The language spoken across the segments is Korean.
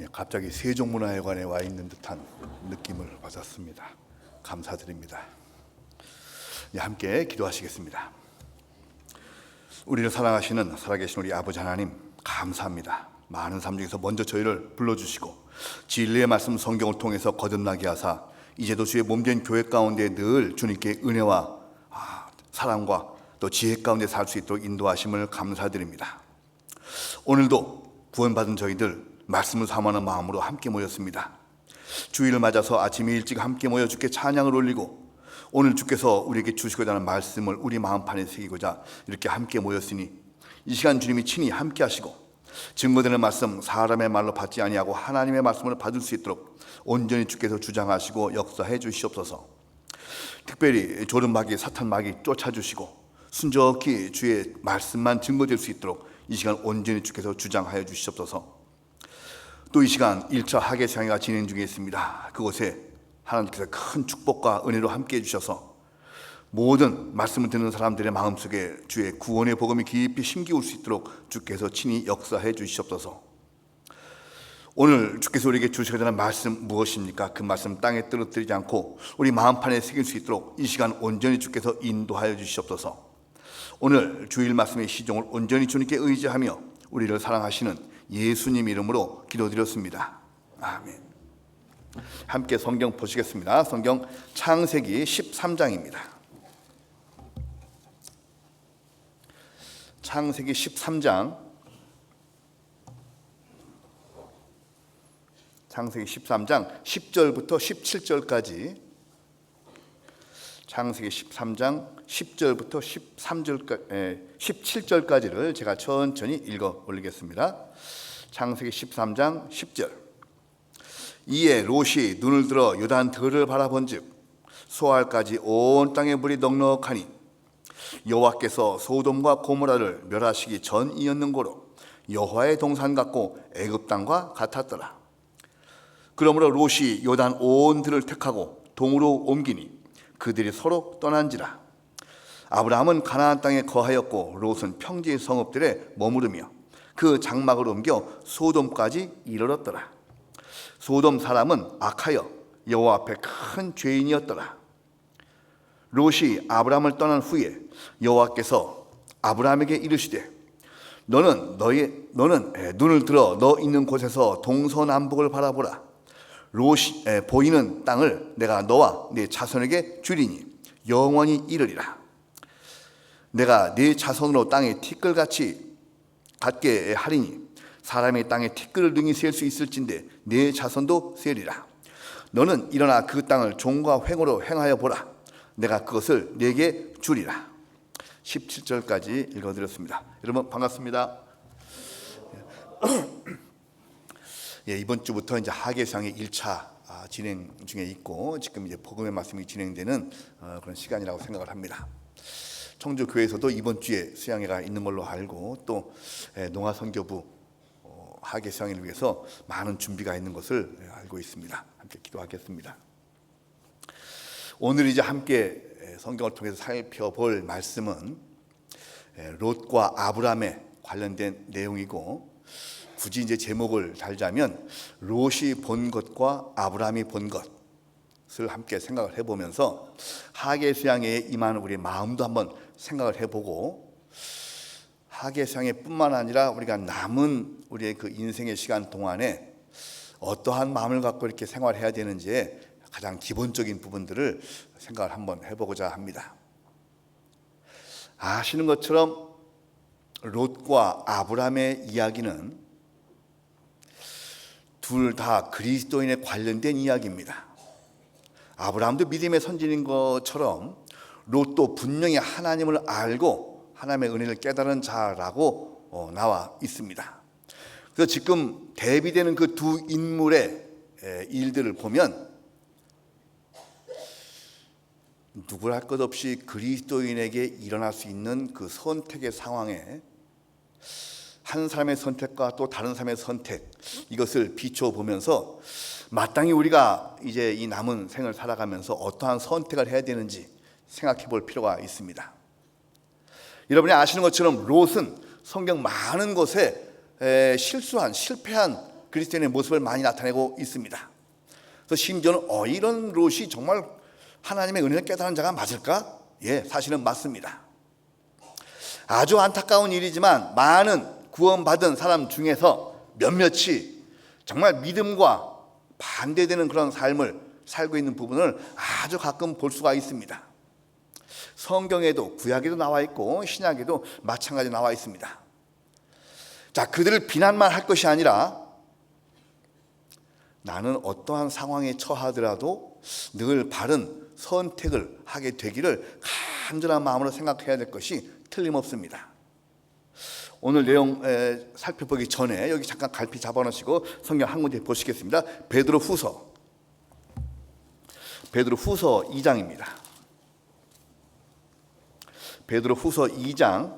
갑자기 세종문화회관에 와 있는 듯한 느낌을 받았습니다. 감사드립니다. 함께 기도하시겠습니다. 우리를 사랑하시는 살아계신 우리 아버지 하나님, 감사합니다. 많은 삶 중에서 먼저 저희를 불러주시고 진리의 말씀 성경을 통해서 거듭나게 하사 이제도 주의 몸된 교회 가운데 늘 주님께 은혜와 사랑과 또 지혜 가운데 살 수 있도록 인도하심을 감사드립니다. 오늘도 구원받은 저희들 말씀을 삼하는 마음으로 함께 모였습니다. 주일을 맞아서 아침에 일찍 함께 모여 주께 찬양을 올리고 오늘 주께서 우리에게 주시고자 하는 말씀을 우리 마음판에 새기고자 이렇게 함께 모였으니 이 시간 주님이 친히 함께 하시고 증거되는 말씀 사람의 말로 받지 아니하고 하나님의 말씀을 받을 수 있도록 온전히 주께서 주장하시고 역사해 주시옵소서. 특별히 조른마귀 사탄마귀 쫓아주시고 순적히 주의 말씀만 증거될 수 있도록 이 시간 온전히 주께서 주장하여 주시옵소서. 또 이 시간 1차 학예상회가 진행 중에 있습니다. 그곳에 하나님께서 큰 축복과 은혜로 함께 해주셔서 모든 말씀을 듣는 사람들의 마음속에 주의 구원의 복음이 깊이 심기울 수 있도록 주께서 친히 역사해 주시옵소서. 오늘 주께서 우리에게 주시고자 하는 말씀 무엇입니까? 그 말씀 땅에 떨어뜨리지 않고 우리 마음판에 새길 수 있도록 이 시간 온전히 주께서 인도하여 주시옵소서. 오늘 주일 말씀의 시종을 온전히 주님께 의지하며 우리를 사랑하시는 예수님 이름으로 기도드렸습니다. 아멘. 함께 성경 보시겠습니다. 성경 창세기 13장입니다. 창세기 13장 창세기 13장 10절부터 17절까지 창세기 13장 10절부터 17절까지를 제가 천천히 읽어 올리겠습니다. 창세기 13장 10절. 이에 롯이 눈을 들어 요단 들을 바라본즉 소알까지 온 땅에 물이 넉넉하니 여호와께서 소돔과 고모라를 멸하시기 전이었는고로 여호와의 동산 같고 애굽 땅과 같았더라. 그러므로 롯이 요단 온 들을 택하고 동으로 옮기니 그들이 서로 떠난지라. 아브라함은 가나안 땅에 거하였고 롯은 평지의 성읍들에 머무르며 그 장막을 옮겨 소돔까지 이르렀더라. 소돔 사람은 악하여 여호와 앞에 큰 죄인이었더라. 롯이 아브라함을 떠난 후에 여호와께서 아브라함에게 이르시되 너는 눈을 들어 너 있는 곳에서 동서남북을 바라보라. 롯이 보이는 땅을 내가 너와 네 자손에게 주리니 영원히 이르리라. 내가 네 자손으로 땅에 티끌같이 같게 하리니 사람의 땅에 티끌을 능히 셀 수 있을진데 네 자손도 세리라. 너는 일어나 그 땅을 종과 횡으로 행하여 보라. 내가 그것을 네게 주리라. 17절까지 읽어드렸습니다. 여러분 반갑습니다. 이번 주부터 이제 학예상의 1차 진행 중에 있고 지금 이제 복음의 말씀이 진행되는 그런 시간이라고 생각을 합니다. 청주교회에서도 이번 주에 수양회가 있는 걸로 알고 또 농아선교부 학예수양회를 위해서 많은 준비가 있는 것을 알고 있습니다. 함께 기도하겠습니다. 오늘 이제 함께 성경을 통해서 살펴볼 말씀은 롯과 아브라함에 관련된 내용이고 굳이 이제 제목을 달자면 롯이 본 것과 아브라함이 본 것을 함께 생각을 해보면서 학예수양회에 임하는 우리의 마음도 한번 생각을 해보고 학예수양회뿐만 아니라 우리가 남은 우리의 그 인생의 시간 동안에 어떠한 마음을 갖고 이렇게 생활해야 되는지에 가장 기본적인 부분들을 생각을 한번 해보고자 합니다. 아시는 것처럼 롯과 아브라함의 이야기는 둘 다 그리스도인에 관련된 이야기입니다. 아브라함도 믿음의 선진인 것처럼 롯도 분명히 하나님을 알고 하나님의 은혜를 깨달은 자라고 나와 있습니다. 그래서 지금 대비되는 그 두 인물의 일들을 보면 누구를 할 것 없이 그리스도인에게 일어날 수 있는 그 선택의 상황에 한 사람의 선택과 또 다른 사람의 선택, 이것을 비춰보면서 마땅히 우리가 이제 이 남은 생을 살아가면서 어떠한 선택을 해야 되는지 생각해 볼 필요가 있습니다. 여러분이 아시는 것처럼 롯은 성경 많은 곳에 실패한 그리스도인의 모습을 많이 나타내고 있습니다. 그래서 심지어는 이런 롯이 정말 하나님의 은혜를 깨달은 자가 맞을까? 예, 사실은 맞습니다. 아주 안타까운 일이지만 많은 구원받은 사람 중에서 몇몇이 정말 믿음과 반대되는 그런 삶을 살고 있는 부분을 아주 가끔 볼 수가 있습니다. 성경에도 구약에도 나와 있고 신약에도 마찬가지로 나와 있습니다. 자, 그들을 비난만 할 것이 아니라 나는 어떠한 상황에 처하더라도 늘 바른 선택을 하게 되기를 간절한 마음으로 생각해야 될 것이 틀림없습니다. 오늘 내용 살펴보기 전에 여기 잠깐 갈피 잡아놓으시고 성경 한 군데 보시겠습니다. 베드로후서 2장입니다. 베드로후서 2장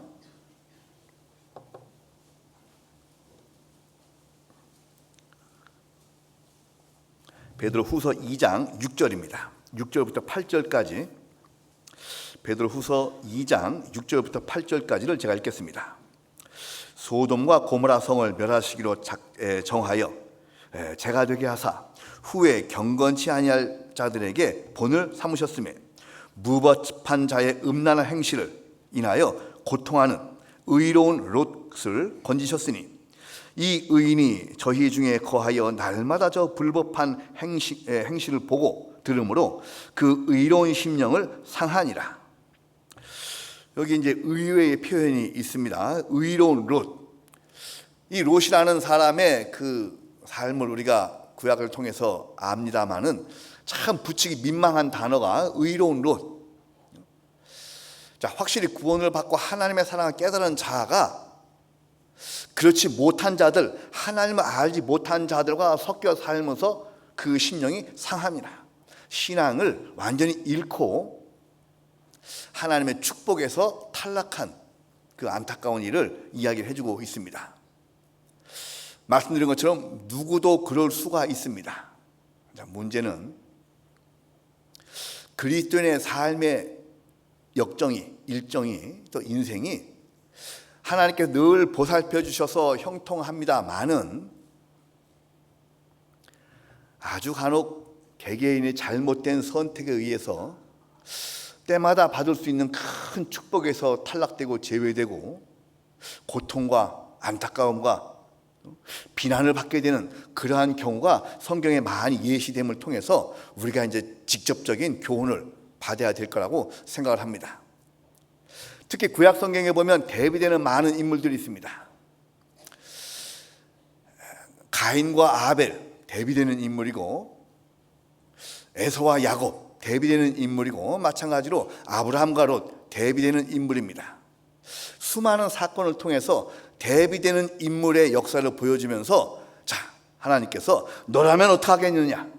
6절입니다. 6절부터 8절까지 베드로후서 2장 6절부터 8절까지를 제가 읽겠습니다. 소돔과 고모라 성을 멸하시기로 정하여 재가 되게 하사 후에 경건치 아니할 자들에게 본을 삼으셨으며 무법한 자의 음란한 행실을 인하여 고통하는 의로운 롯을 건지셨으니 이 의인이 저희 중에 거하여 날마다 저 불법한 행실을 보고 들으므로 그 의로운 심령을 상하니라. 여기 이제 의외의 표현이 있습니다. 의로운 롯. 이 롯이라는 사람의 그 삶을 우리가 구약을 통해서 압니다마는 참 붙이기 민망한 단어가 의로운 롯. 자, 확실히 구원을 받고 하나님의 사랑을 깨달은 자가 그렇지 못한 자들, 하나님을 알지 못한 자들과 섞여 살면서 그 심령이 상합니다. 신앙을 완전히 잃고 하나님의 축복에서 탈락한 그 안타까운 일을 이야기를 해주고 있습니다. 말씀드린 것처럼 누구도 그럴 수가 있습니다. 자, 문제는 그리스도인의 삶의 일정이 또 인생이 하나님께서 늘 보살펴 주셔서 형통합니다마는 아주 간혹 개개인의 잘못된 선택에 의해서 때마다 받을 수 있는 큰 축복에서 탈락되고 제외되고 고통과 안타까움과 비난을 받게 되는 그러한 경우가 성경에 많이 예시됨을 통해서 우리가 이제 직접적인 교훈을 받아야 될 거라고 생각을 합니다. 특히 구약 성경에 보면 대비되는 많은 인물들이 있습니다. 가인과 아벨 대비되는 인물이고, 에서와 야곱 대비되는 인물이고, 마찬가지로 아브라함과 롯 대비되는 인물입니다. 수많은 사건을 통해서 대비되는 인물의 역사를 보여주면서 자, 하나님께서 너라면 어떡하겠느냐,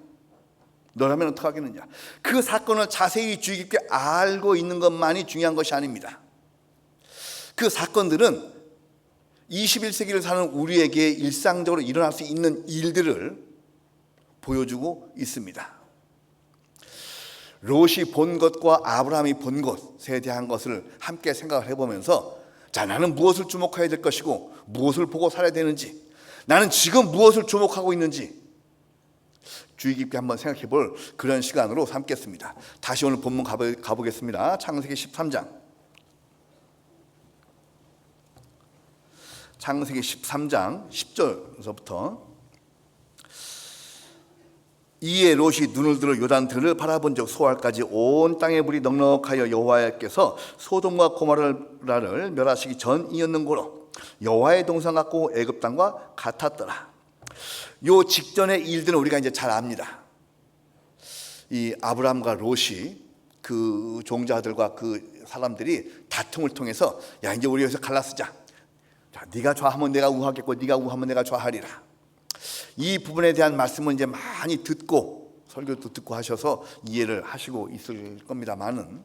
그 사건을 자세히 주의 깊게 알고 있는 것만이 중요한 것이 아닙니다. 그 사건들은 21세기를 사는 우리에게 일상적으로 일어날 수 있는 일들을 보여주고 있습니다. 롯이 본 것과 아브라함이 본 것에 대한 것을 함께 생각을 해보면서 자, 나는 무엇을 주목해야 될 것이고 무엇을 보고 살아야 되는지, 나는 지금 무엇을 주목하고 있는지 주의 깊게 한번 생각해 볼 그런 시간으로 삼겠습니다. 다시 오늘 본문 가보겠습니다. 창세기 13장. 창세기 13장 10절에서부터 이에 롯이 눈을 들어 요단들을 바라본 적 소알까지 온 땅의 불이 넉넉하여 여호와께서 소돔과 고모라를 멸하시기 전이었는고로 여호와의 동상 같고 애굽 땅과 같았더라. 요 직전의 일들은 우리가 이제 잘 압니다. 이 아브라함과 롯이 그 종자들과 그 사람들이 다툼을 통해서 야, 이제 우리 여기서 갈라쓰자. 자, 네가 좌하면 내가 우하겠고 네가 우하면 내가 좌하리라. 이 부분에 대한 말씀은 이제 많이 듣고 설교도 듣고 하셔서 이해를 하시고 있을 겁니다만은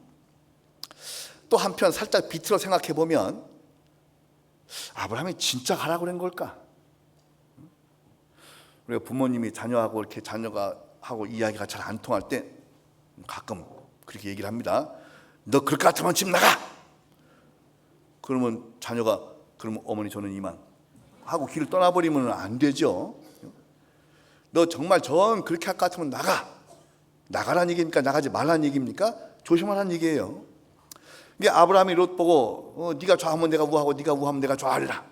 또 한편 살짝 비틀어 생각해 보면 아브라함이 진짜 가라고 그런 걸까? 우리가 부모님이 자녀하고 이렇게 자녀가 하고 이야기가 잘 안 통할 때 가끔 그렇게 얘기를 합니다. 너 그럴 것 같으면 집 나가. 그러면 자녀가 그러면 어머니 저는 이만 하고 길을 떠나버리면 안 되죠. 너 정말 전 그렇게 할 것 같으면 나가라는 얘기입니까? 나가지 말라는 얘기입니까? 조심하라는 얘기예요. 이게 아브라함이 롯 보고 네가 좌하면 내가 우하고 네가 우하면 내가 좌하리라.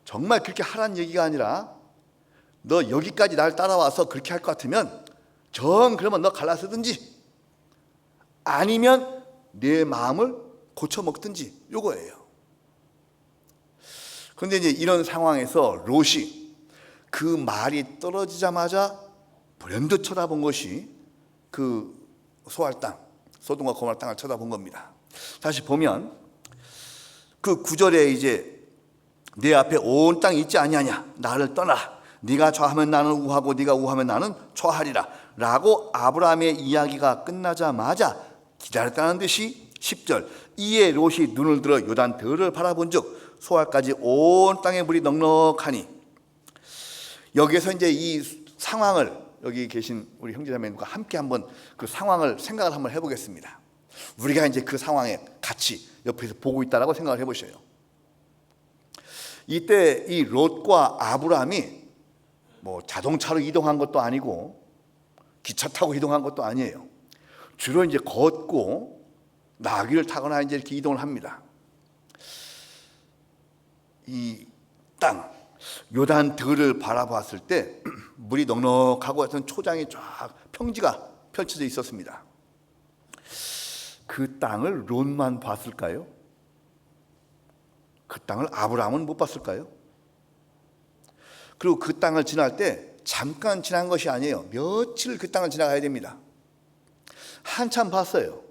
정말 그렇게 하라는 얘기가 아니라 너 여기까지 날 따라와서 그렇게 할 것 같으면 그러면 너 갈라서든지 아니면 내 마음을 고쳐 먹든지 요거예요. 그런데 이제 이런 상황에서 롯이 그 말이 떨어지자마자 불현듯 쳐다본 것이 그 소알 땅, 소돔과 고모라 땅을 쳐다본 겁니다. 다시 보면 그 9절에 이제 내 앞에 온 땅이 있지 아니하냐, 나를 떠나라. 네가 좌하면 나는 우하고 네가 우하면 나는 좌하리라 라고 아브라함의 이야기가 끝나자마자 기다렸다는 듯이 10절 이에 롯이 눈을 들어 요단 들을 바라본즉 소알까지 온 땅에 물이 넉넉하니. 여기에서 이제 이 상황을 여기 계신 우리 형제자매님과 함께 한번 그 상황을 생각을 한번 해보겠습니다. 우리가 이제 그 상황에 같이 옆에서 보고 있다라고 생각을 해보셔요. 이때 이 롯과 아브라함이 뭐 자동차로 이동한 것도 아니고 기차 타고 이동한 것도 아니에요. 주로 이제 걷고 나귀를 타거나 이제 이렇게 이동을 합니다. 이 땅 요단 들을 바라봤을 때 물이 넉넉하고 어떤 초장이 쫙 평지가 펼쳐져 있었습니다. 그 땅을 롯만 봤을까요? 그 땅을 아브라함은 못 봤을까요? 그리고 그 땅을 지날 때 잠깐 지난 것이 아니에요. 며칠 그 땅을 지나가야 됩니다. 한참 봤어요.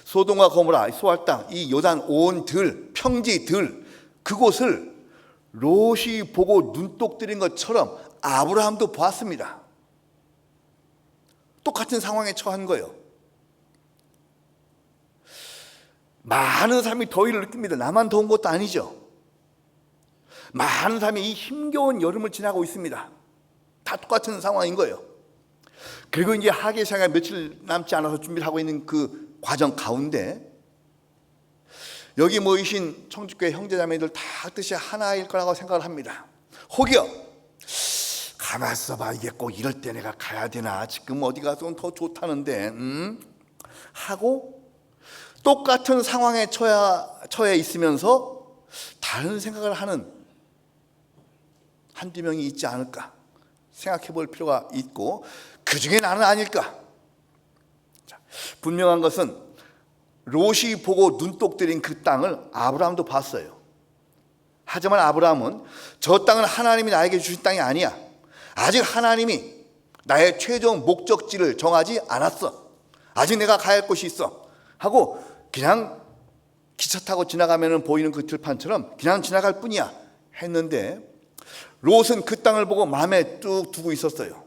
소돔과 고모라, 소알 땅, 이 요단 온 들, 평지 들, 그곳을 롯이 보고 눈독 들인 것처럼 아브라함도 보았습니다. 똑같은 상황에 처한 거예요. 많은 사람이 더위를 느낍니다. 나만 더운 것도 아니죠. 많은 사람이 이 힘겨운 여름을 지나고 있습니다. 다 똑같은 상황인 거예요. 그리고 이제 하계 시간이 며칠 남지 않아서 준비를 하고 있는 그 과정 가운데 여기 모이신 청주교회 형제자매들 다 뜻이 하나일 거라고 생각을 합니다. 혹여 가만 있어봐, 이게 꼭 이럴 때 내가 가야 되나, 지금 어디 가서 더 좋다는데 하고 똑같은 상황에 처해 있으면서 다른 생각을 하는 한두 명이 있지 않을까 생각해 볼 필요가 있고, 그 중에 나는 아닐까. 자, 분명한 것은 롯이 보고 눈독 들인 그 땅을 아브라함도 봤어요. 하지만 아브라함은 저 땅은 하나님이 나에게 주신 땅이 아니야, 아직 하나님이 나의 최종 목적지를 정하지 않았어, 아직 내가 가야 할 곳이 있어 하고 그냥 기차 타고 지나가면 보이는 그 들판처럼 그냥 지나갈 뿐이야 했는데, 롯은 그 땅을 보고 마음에 뚝 두고 있었어요.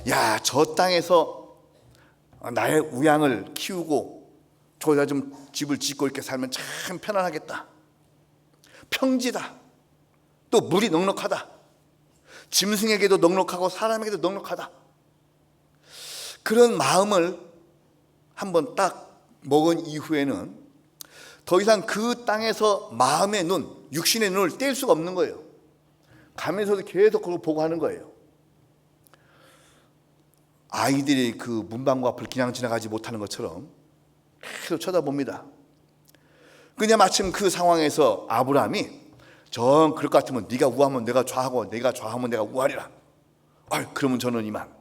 야, 저 땅에서 나의 우양을 키우고 저기다 좀 집을 짓고 이렇게 살면 참 편안하겠다. 평지다. 또 물이 넉넉하다. 짐승에게도 넉넉하고 사람에게도 넉넉하다. 그런 마음을 한번 딱 먹은 이후에는 더 이상 그 땅에서 마음의 눈, 육신의 눈을 뗄 수가 없는 거예요. 가면서도 계속 그걸 보고 하는 거예요. 아이들이 그 문방구 앞을 그냥 지나가지 못하는 것처럼 계속 쳐다봅니다. 그냥 마침 그 상황에서 아브라함이 전 그럴 것 같으면 네가 우하면 내가 좌하고 내가 좌하면 내가 우하리라. 그러면 저는 이만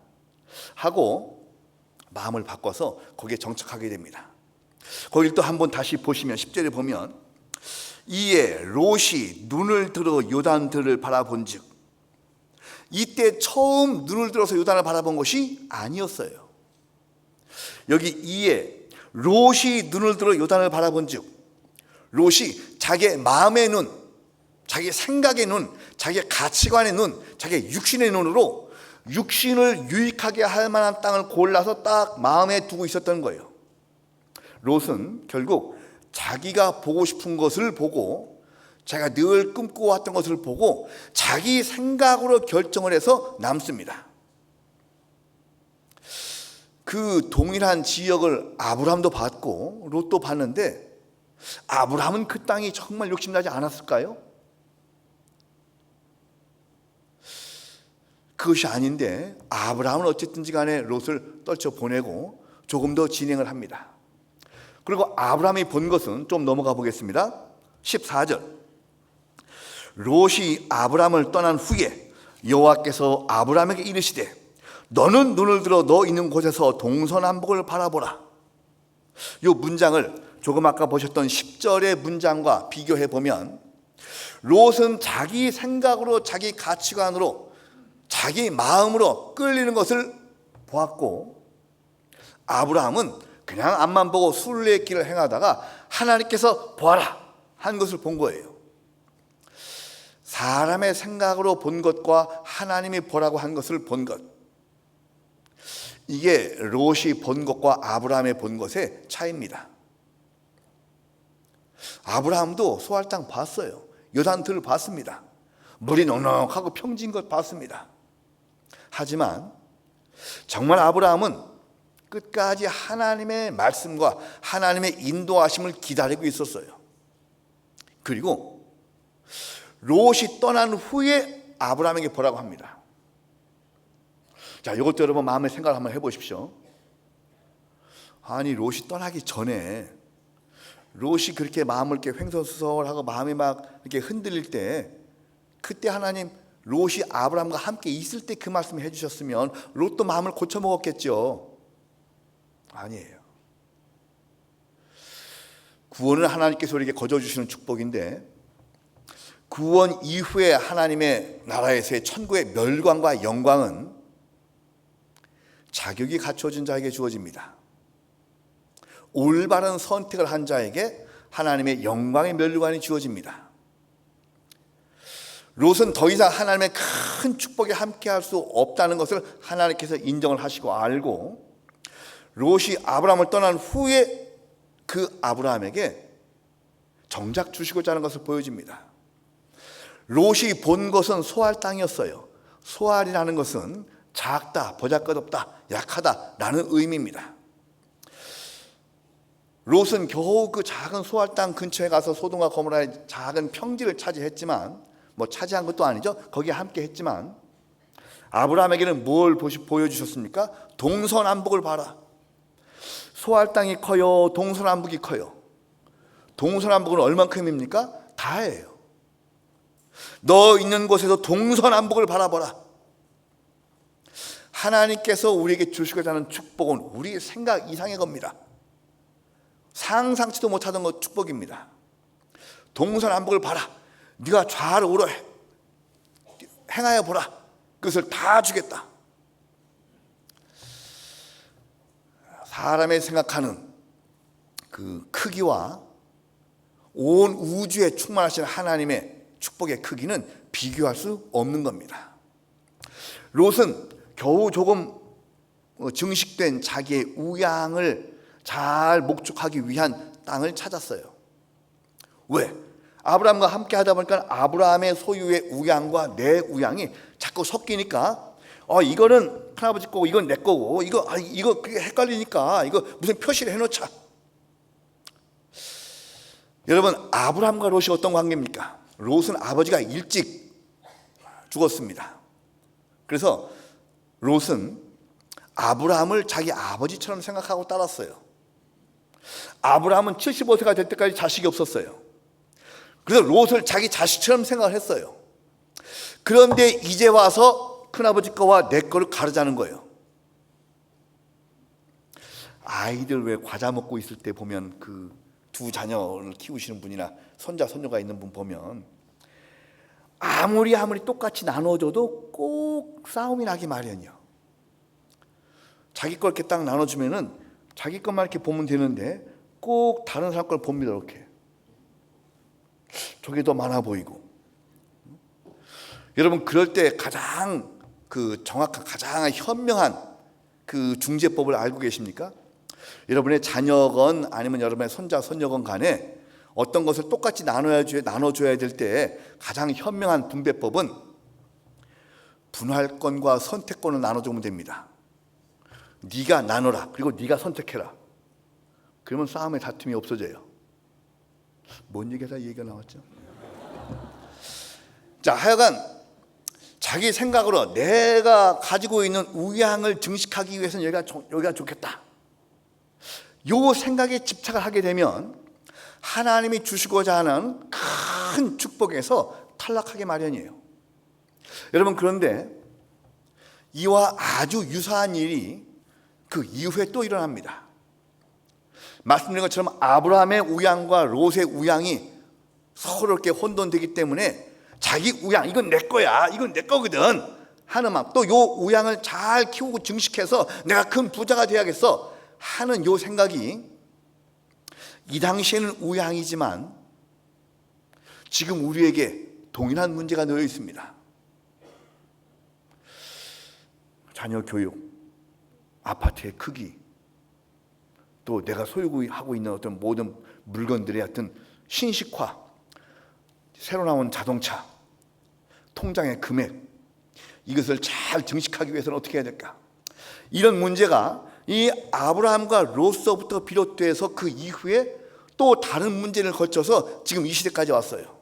하고 마음을 바꿔서 거기에 정착하게 됩니다. 거기를 또 한번 다시 보시면 10절에 보면 이에 롯이 눈을 들어 요단들을 바라본즉, 이때 처음 눈을 들어서 요단을 바라본 것이 아니었어요. 여기 이에 롯이 눈을 들어 요단을 바라본즉, 롯이 자기의 마음의 눈, 자기 생각의 눈, 자기의 가치관의 눈, 자기의 육신의 눈으로 육신을 유익하게 할 만한 땅을 골라서 딱 마음에 두고 있었던 거예요. 롯은 결국 자기가 보고 싶은 것을 보고, 자기가 늘 꿈꿔왔던 것을 보고 자기 생각으로 결정을 해서 남습니다. 그 동일한 지역을 아브라함도 봤고 롯도 봤는데, 아브라함은 그 땅이 정말 욕심나지 않았을까요? 그것이 아닌데 아브라함은 어쨌든지 간에 롯을 떨쳐보내고 조금 더 진행을 합니다. 그리고 아브라함이 본 것은 좀 넘어가 보겠습니다. 14절. 롯이 아브라함을 떠난 후에 여호와께서 아브라함에게 이르시되 너는 눈을 들어 너 있는 곳에서 동서남북을 바라보라. 이 문장을 조금 아까 보셨던 10절의 문장과 비교해 보면 롯은 자기 생각으로 자기 가치관으로 자기 마음으로 끌리는 것을 보았고 아브라함은 그냥 앞만 보고 순례길을 행하다가 하나님께서 보아라 한 것을 본 거예요. 사람의 생각으로 본 것과 하나님이 보라고 한 것을 본 것, 이게 롯이 본 것과 아브라함이 본 것의 차이입니다. 아브라함도 소알 땅 봤어요. 요단들을 봤습니다. 물이 넉넉하고 평지인 것 봤습니다. 하지만 정말 아브라함은 끝까지 하나님의 말씀과 하나님의 인도하심을 기다리고 있었어요. 그리고 롯이 떠난 후에 아브라함에게 보라고 합니다. 자, 이것도 여러분 마음의 생각을 한번 해보십시오. 아니, 롯이 떠나기 전에 롯이 그렇게 마음을 이렇게 횡설수설하고 마음이 막 이렇게 흔들릴 때, 그때 하나님 롯이 아브라함과 함께 있을 때 그 말씀을 해주셨으면 롯도 마음을 고쳐 먹었겠죠. 아니에요. 구원은 하나님께서 우리에게 거저 주시는 축복인데, 구원 이후에 하나님의 나라에서의 천국의 멸관과 영광은 자격이 갖춰진 자에게 주어집니다. 올바른 선택을 한 자에게 하나님의 영광의 멸관이 주어집니다. 롯은 더 이상 하나님의 큰 축복에 함께할 수 없다는 것을 하나님께서 인정을 하시고 알고, 롯이 아브라함을 떠난 후에 그 아브라함에게 정작 주시고자 하는 것을 보여줍니다. 롯이 본 것은 소알 땅이었어요. 소알이라는 것은 작다, 보잘것없다, 약하다라는 의미입니다. 롯은 겨우 그 작은 소알 땅 근처에 가서 소돔과 고모라의 작은 평지를 차지했지만, 차지한 것도 아니죠. 거기에 함께 했지만, 아브라함에게는 뭘 보여주셨습니까? 동서남북을 봐라. 소알 땅이 커요, 동서남북이 커요. 동서남북은 얼만큼입니까? 다예요. 너 있는 곳에서 동서남북을 바라보라. 하나님께서 우리에게 주시고자 하는 축복은 우리의 생각 이상의 겁니다. 상상치도 못하던 것 축복입니다. 동서남북을 봐라. 네가 좌로 우로 행하여 보라. 그것을 다 주겠다. 사람의 생각하는 그 크기와 온 우주에 충만하신 하나님의 축복의 크기는 비교할 수 없는 겁니다. 롯은 겨우 조금 증식된 자기의 우양을 잘 목축하기 위한 땅을 찾았어요. 왜? 아브라함과 함께 하다 보니까 아브라함의 소유의 우양과 내 우양이 자꾸 섞이니까 이거는 큰아버지 거고 이건 내 거고 이거 그게 헷갈리니까 이거 무슨 표시를 해놓자. 여러분, 아브라함과 롯이 어떤 관계입니까? 롯은 아버지가 일찍 죽었습니다. 그래서 롯은 아브라함을 자기 아버지처럼 생각하고 따랐어요. 아브라함은 75세가 될 때까지 자식이 없었어요. 그래서 롯을 자기 자식처럼 생각을 했어요. 그런데 이제 와서 큰아버지 거와 내 거를 가르자는 거예요. 아이들 왜 과자 먹고 있을 때 보면 그 두 자녀를 키우시는 분이나 손자 손녀가 있는 분 보면 아무리 똑같이 나눠줘도 꼭 싸움이 나기 마련이요. 자기 걸 이렇게 딱 나눠주면은 자기 것만 이렇게 보면 되는데 꼭 다른 사람 걸 봅니다. 이렇게 저게 더 많아 보이고. 여러분, 그럴 때 가장 그 정확한, 가장 현명한 그 중재법을 알고 계십니까? 여러분의 자녀건 아니면 여러분의 손자 손녀건 간에 어떤 것을 똑같이 나눠줘야 될 때 가장 현명한 분배법은 분할권과 선택권을 나눠주면 됩니다. 네가 나눠라. 그리고 네가 선택해라. 그러면 싸움의 다툼이 없어져요. 뭔 얘기가 나왔죠? 자, 하여간 자기 생각으로 내가 가지고 있는 우양을 증식하기 위해서는 여기가 좋겠다. 요 생각에 집착을 하게 되면 하나님이 주시고자 하는 큰 축복에서 탈락하기 마련이에요. 여러분, 그런데 이와 아주 유사한 일이 그 이후에 또 일어납니다. 말씀드린 것처럼 아브라함의 우양과 롯의 우양이 서로 이렇게 혼돈되기 때문에 자기 우양, 이건 내 거야, 이건 내 거거든 하는 마음, 또 요 우양을 잘 키우고 증식해서 내가 큰 부자가 돼야겠어 하는 요 생각이 이 당시에는 우양이지만 지금 우리에게 동일한 문제가 놓여 있습니다. 자녀 교육, 아파트의 크기, 또 내가 소유하고 있는 어떤 모든 물건들의 어떤 신식화, 새로 나온 자동차, 통장의 금액, 이것을 잘 증식하기 위해서는 어떻게 해야 될까? 이런 문제가 이 아브라함과 롯서부터 비롯돼서 그 이후에 또 다른 문제를 거쳐서 지금 이 시대까지 왔어요.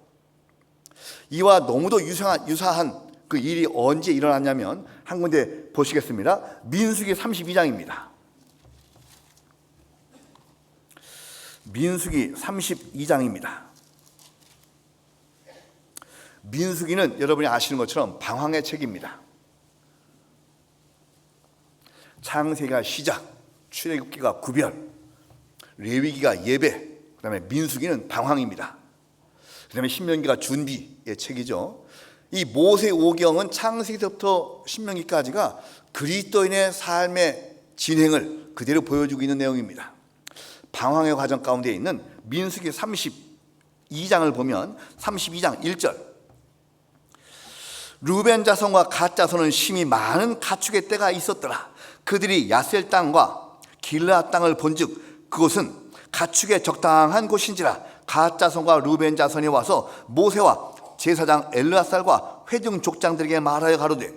이와 너무도 유사한 그 일이 언제 일어났냐면 한 군데 보시겠습니다. 민수기 32장입니다. 민수기 32장입니다. 민수기는 여러분이 아시는 것처럼 방황의 책입니다. 창세기가 시작, 출애굽기가 구별, 레위기가 예배, 그 다음에 민수기는 방황입니다. 그 다음에 신명기가 준비의 책이죠. 이 모세오경은 창세기부터 신명기까지가 그리스도인의 삶의 진행을 그대로 보여주고 있는 내용입니다. 방황의 과정 가운데 있는 민수기 32장을 보면 32장 1절, 루벤 자손과 갓 자손은 심히 많은 가축의 떼가 있었더라. 그들이 야셀 땅과 길르앗 땅을 본즉 그곳은 가축의 적당한 곳인지라. 갓 자손과 루벤 자손이 와서 모세와 제사장 엘르아살과 회중 족장들에게 말하여 가로되,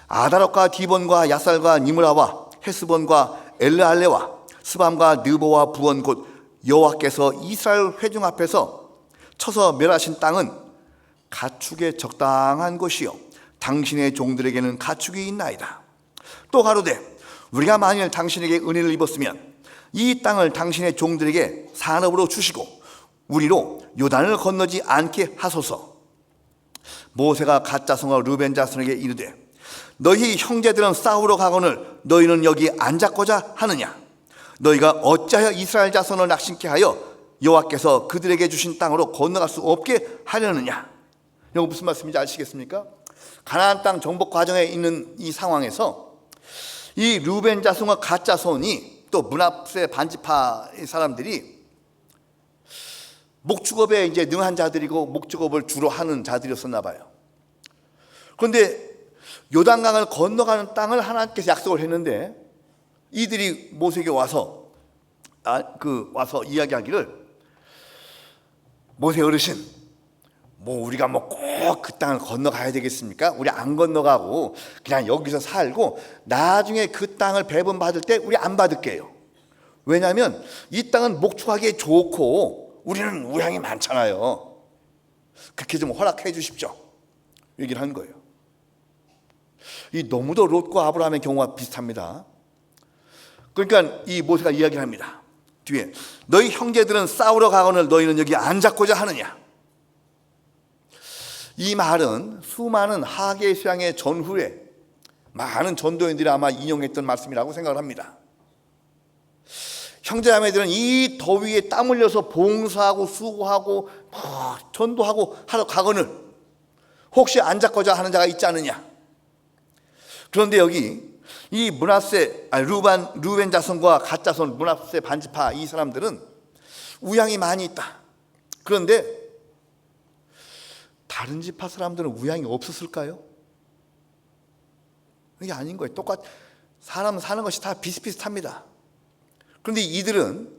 아다롯과 디본과 야살과 니므라와 헤스본과 엘르알레와 스밤과 느보와 부원 곧 여호와께서 이스라엘 회중 앞에서 쳐서 멸하신 땅은 가축의 적당한 곳이요 당신의 종들에게는 가축이 있나이다. 또 가로되, 우리가 만일 당신에게 은혜를 입었으면 이 땅을 당신의 종들에게 산업으로 주시고 우리로 요단을 건너지 않게 하소서. 모세가 갓 자손과 루벤 자손에게 이르되, 너희 형제들은 싸우러 가거늘 너희는 여기 앉았고자 하느냐? 너희가 어찌하여 이스라엘 자손을 낙심케 하여 여호와께서 그들에게 주신 땅으로 건너갈 수 없게 하려느냐? 이거 무슨 말씀인지 아시겠습니까? 가나안 땅 정복 과정에 있는 이 상황에서 이 루벤 자손과 갓 자손이 또 므낫세 반지파 사람들이 목축업에 이제 능한 자들이고 목축업을 주로 하는 자들이었었나 봐요. 그런데 요단강을 건너가는 땅을 하나님께서 약속을 했는데 이들이 모세에게 와서 이야기하기를, 모세 어르신, 우리가 꼭 그 땅을 건너가야 되겠습니까? 우리 안 건너가고 그냥 여기서 살고 나중에 그 땅을 배분받을 때 우리 안 받을게요. 왜냐하면 이 땅은 목축하기에 좋고 우리는 우양이 많잖아요. 그렇게 좀 허락해 주십시오. 얘기를 한 거예요. 이 너무도 롯과 아브라함의 경우와 비슷합니다. 그러니까 이 모세가 이야기를 합니다. 뒤에, 너희 형제들은 싸우러 가거늘 너희는 여기 앉았고자 하느냐? 이 말은 수많은 하계 수양의 전후에 많은 전도인들이 아마 인용했던 말씀이라고 생각을 합니다. 형제자매들은 이 더위에 땀 흘려서 봉사하고 수고하고 전도하고 하러 가거늘 혹시 앉았고자 하는 자가 있지 않느냐? 그런데 여기 이 루벤 자손과 갓 자손, 므낫세 반지파 이 사람들은 우양이 많이 있다. 그런데 다른 지파 사람들은 우양이 없었을까요? 이게 아닌 거예요. 사람 사는 것이 다 비슷비슷합니다. 그런데 이들은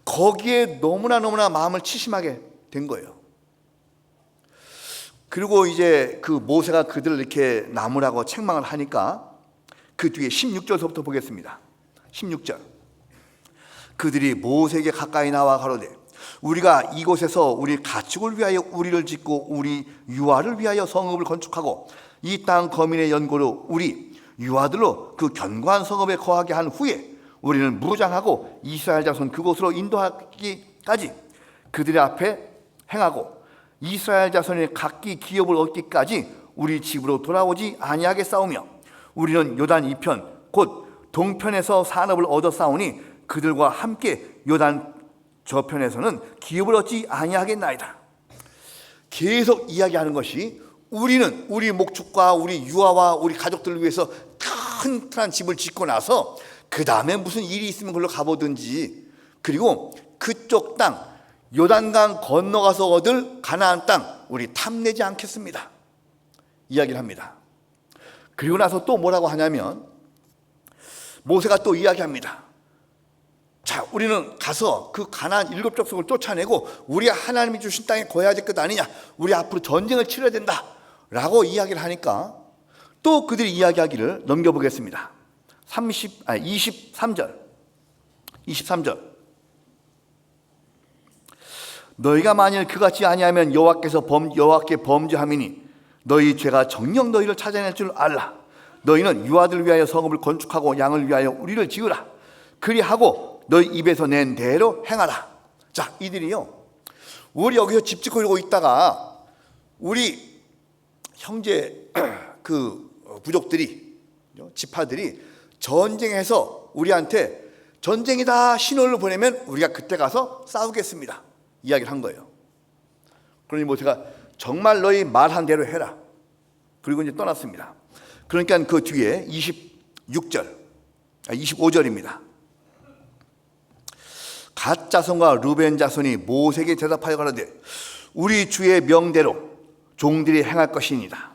거기에 너무나 마음을 치심하게 된 거예요. 그리고 이제 그 모세가 그들을 이렇게 나무라고 책망을 하니까 그 뒤에 16절부터 보겠습니다. 16절, 그들이 모세에게 가까이 나와 가로되, 우리가 이곳에서 우리 가축을 위하여 우리를 짓고 우리 유아를 위하여 성읍을 건축하고 이 땅 거민의 연고로 우리 유아들로 그 견고한 성읍에 거하게 한 후에 우리는 무장하고 이스라엘 자손 그곳으로 인도하기까지 그들의 앞에 행하고 이스라엘 자손의 각기 기업을 얻기까지 우리 집으로 돌아오지 아니하게 싸우며 우리는 요단 이편 곧 동편에서 산업을 얻어 싸우니 그들과 함께 요단 저편에서는 기업을 얻지 아니하겠나이다. 계속 이야기하는 것이 우리는 우리 목축과 우리 유아와 우리 가족들을 위해서 큰 집을 짓고 나서 그 다음에 무슨 일이 있으면 그걸로 가보든지, 그리고 그쪽 땅 요단강 건너가서 얻을 가나안 땅 우리 탐내지 않겠습니다 이야기를 합니다. 그리고 나서 또 뭐라고 하냐면 모세가 또 이야기합니다. 자, 우리는 가서 그 가나안 7 족속을 쫓아내고 우리가 하나님이 주신 땅에 거해야 될 것 아니냐, 우리 앞으로 전쟁을 치러야 된다 라고 이야기를 하니까 또 그들이 이야기하기를 넘겨보겠습니다. 23절 너희가 만일 그같이 아니하면 여호와께 범죄함이니 너희 죄가 정녕 너희를 찾아낼 줄 알라. 너희는 유아들을 위하여 성읍을 건축하고 양을 위하여 우리를 지으라. 그리하고 너희 입에서 낸 대로 행하라. 자, 이들이요, 우리 여기서 집 짓고 이러고 있다가 우리 형제 그 부족들이, 지파들이 전쟁해서 우리한테 전쟁이다 신호를 보내면 우리가 그때 가서 싸우겠습니다 이야기를 한 거예요. 그러니 모세가 정말 너희 말한 대로 해라. 그리고 이제 떠났습니다. 그러니까 그 뒤에 25절입니다. 갓 자손과 루벤 자손이 모세에게 대답하여 가로되 우리 주의 명대로 종들이 행할 것이니이다.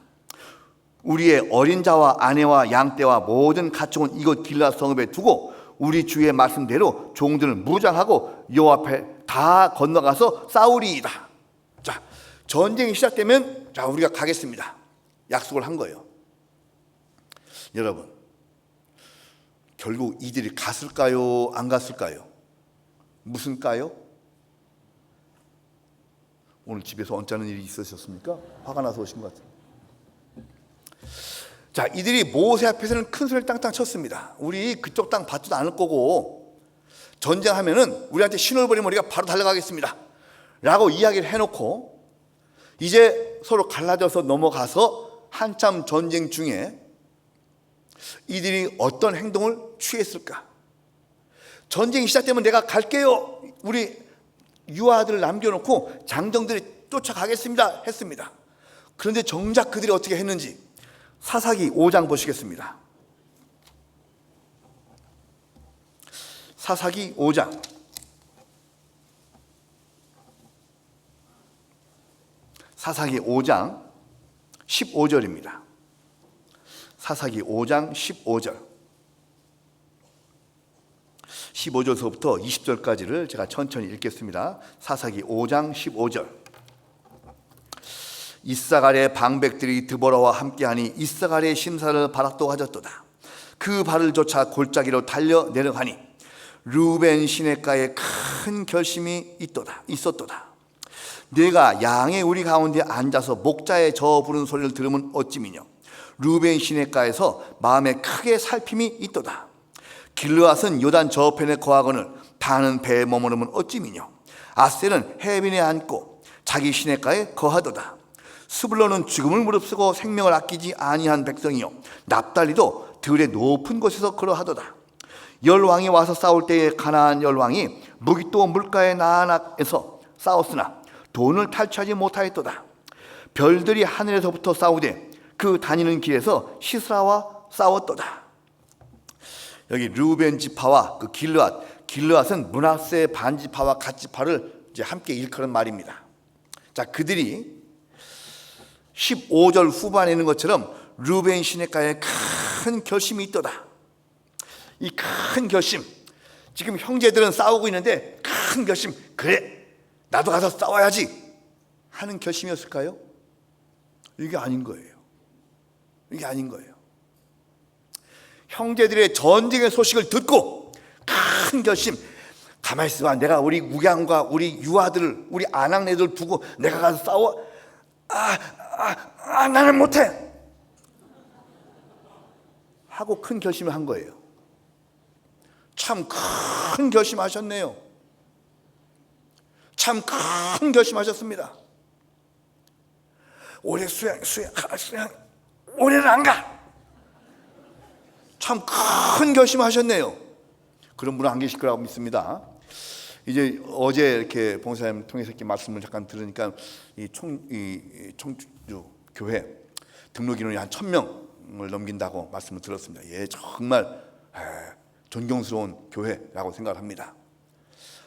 우리의 어린 자와 아내와 양떼와 모든 가축은 이곳 길앗 성읍에 두고 우리 주의 말씀대로 종들을 무장하고 여호와 앞에 다 건너가서 싸우리이다. 자, 전쟁이 시작되면 자, 우리가 가겠습니다 약속을 한 거예요. 여러분, 결국 이들이 갔을까요? 안 갔을까요? 무슨 까요? 오늘 집에서 언짢은 일이 있으셨습니까? 화가 나서 오신 것 같아요. 자, 이들이 모세 앞에서는 큰 소리를 땅땅 쳤습니다. 우리 그쪽 땅 받지도 않을 거고 전쟁하면은 우리한테 신호를 보내면 우리가 바로 달려가겠습니다 라고 이야기를 해놓고 이제 서로 갈라져서 넘어가서 한참 전쟁 중에 이들이 어떤 행동을 취했을까? 전쟁이 시작되면 내가 갈게요, 우리 유아들을 남겨놓고 장정들이 쫓아가겠습니다 했습니다. 그런데 정작 그들이 어떻게 했는지 사사기 5장 보시겠습니다. 사사기 5장 15절입니다. 사사기 5장 15절서부터 20절까지를 제가 천천히 읽겠습니다. 사사기 5장 15절. 이사갈의 방백들이 드보라와 함께하니 이사갈의 심사를 바락도 가졌도다. 그 발을 쫓아 골짜기로 달려 내려가니 루벤 시냇가에 큰 결심이 있었도다. 내가 양의 우리 가운데 앉아서 목자의 저 부르는 소리를 들으면 어찌미뇨. 루벤 시냇가에서 마음에 크게 살핌이 있도다. 길르앗은 요단 저편에 거하거늘 다는 배에 머무르면 어찌미뇨. 아셀은 해변에 앉고 자기 시냇가에 거하도다. 스불론은 죽음을 무릅쓰고 생명을 아끼지 아니한 백성이요 납달리도 들의 높은 곳에서 그러하도다. 열왕이 와서 싸울 때에 가나안 열왕이 무깃도 물가의 나안에서 싸웠으나 돈을 탈취하지 못하였도다. 별들이 하늘에서부터 싸우되 그 다니는 길에서 시스라와 싸웠도다. 여기 르우벤 지파와 그 길르앗은 므낫세 반지파와 갓지파를 이제 함께 일컫는 말입니다. 자, 그들이 15절 후반에 있는 것처럼 르우벤 시냇가에 큰 결심이 있도다. 이 큰 결심, 지금 형제들은 싸우고 있는데 큰 결심, 그래 나도 가서 싸워야지 하는 결심이었을까요? 이게 아닌 거예요. 이게 아닌 거예요. 형제들의 전쟁의 소식을 듣고 큰 결심, 가만히 있어봐, 내가 우리 우양과 우리 유아들을, 우리 아낙네들 두고 내가 가서 싸워? 나는 못해. 하고 큰 결심을 한 거예요. 참 큰 결심하셨네요. 참 큰 결심하셨습니다. 올해 수양 올해는 안 가. 참 큰 결심하셨네요. 그런 분은 안 계실 거라고 믿습니다. 이제 어제 이렇게 봉사님 통해서 이렇게 말씀을 잠깐 들으니까 이 청주 교회 등록 인원이 한 1,000명을 넘긴다고 말씀을 들었습니다. 예, 정말 존경스러운 교회라고 생각을 합니다.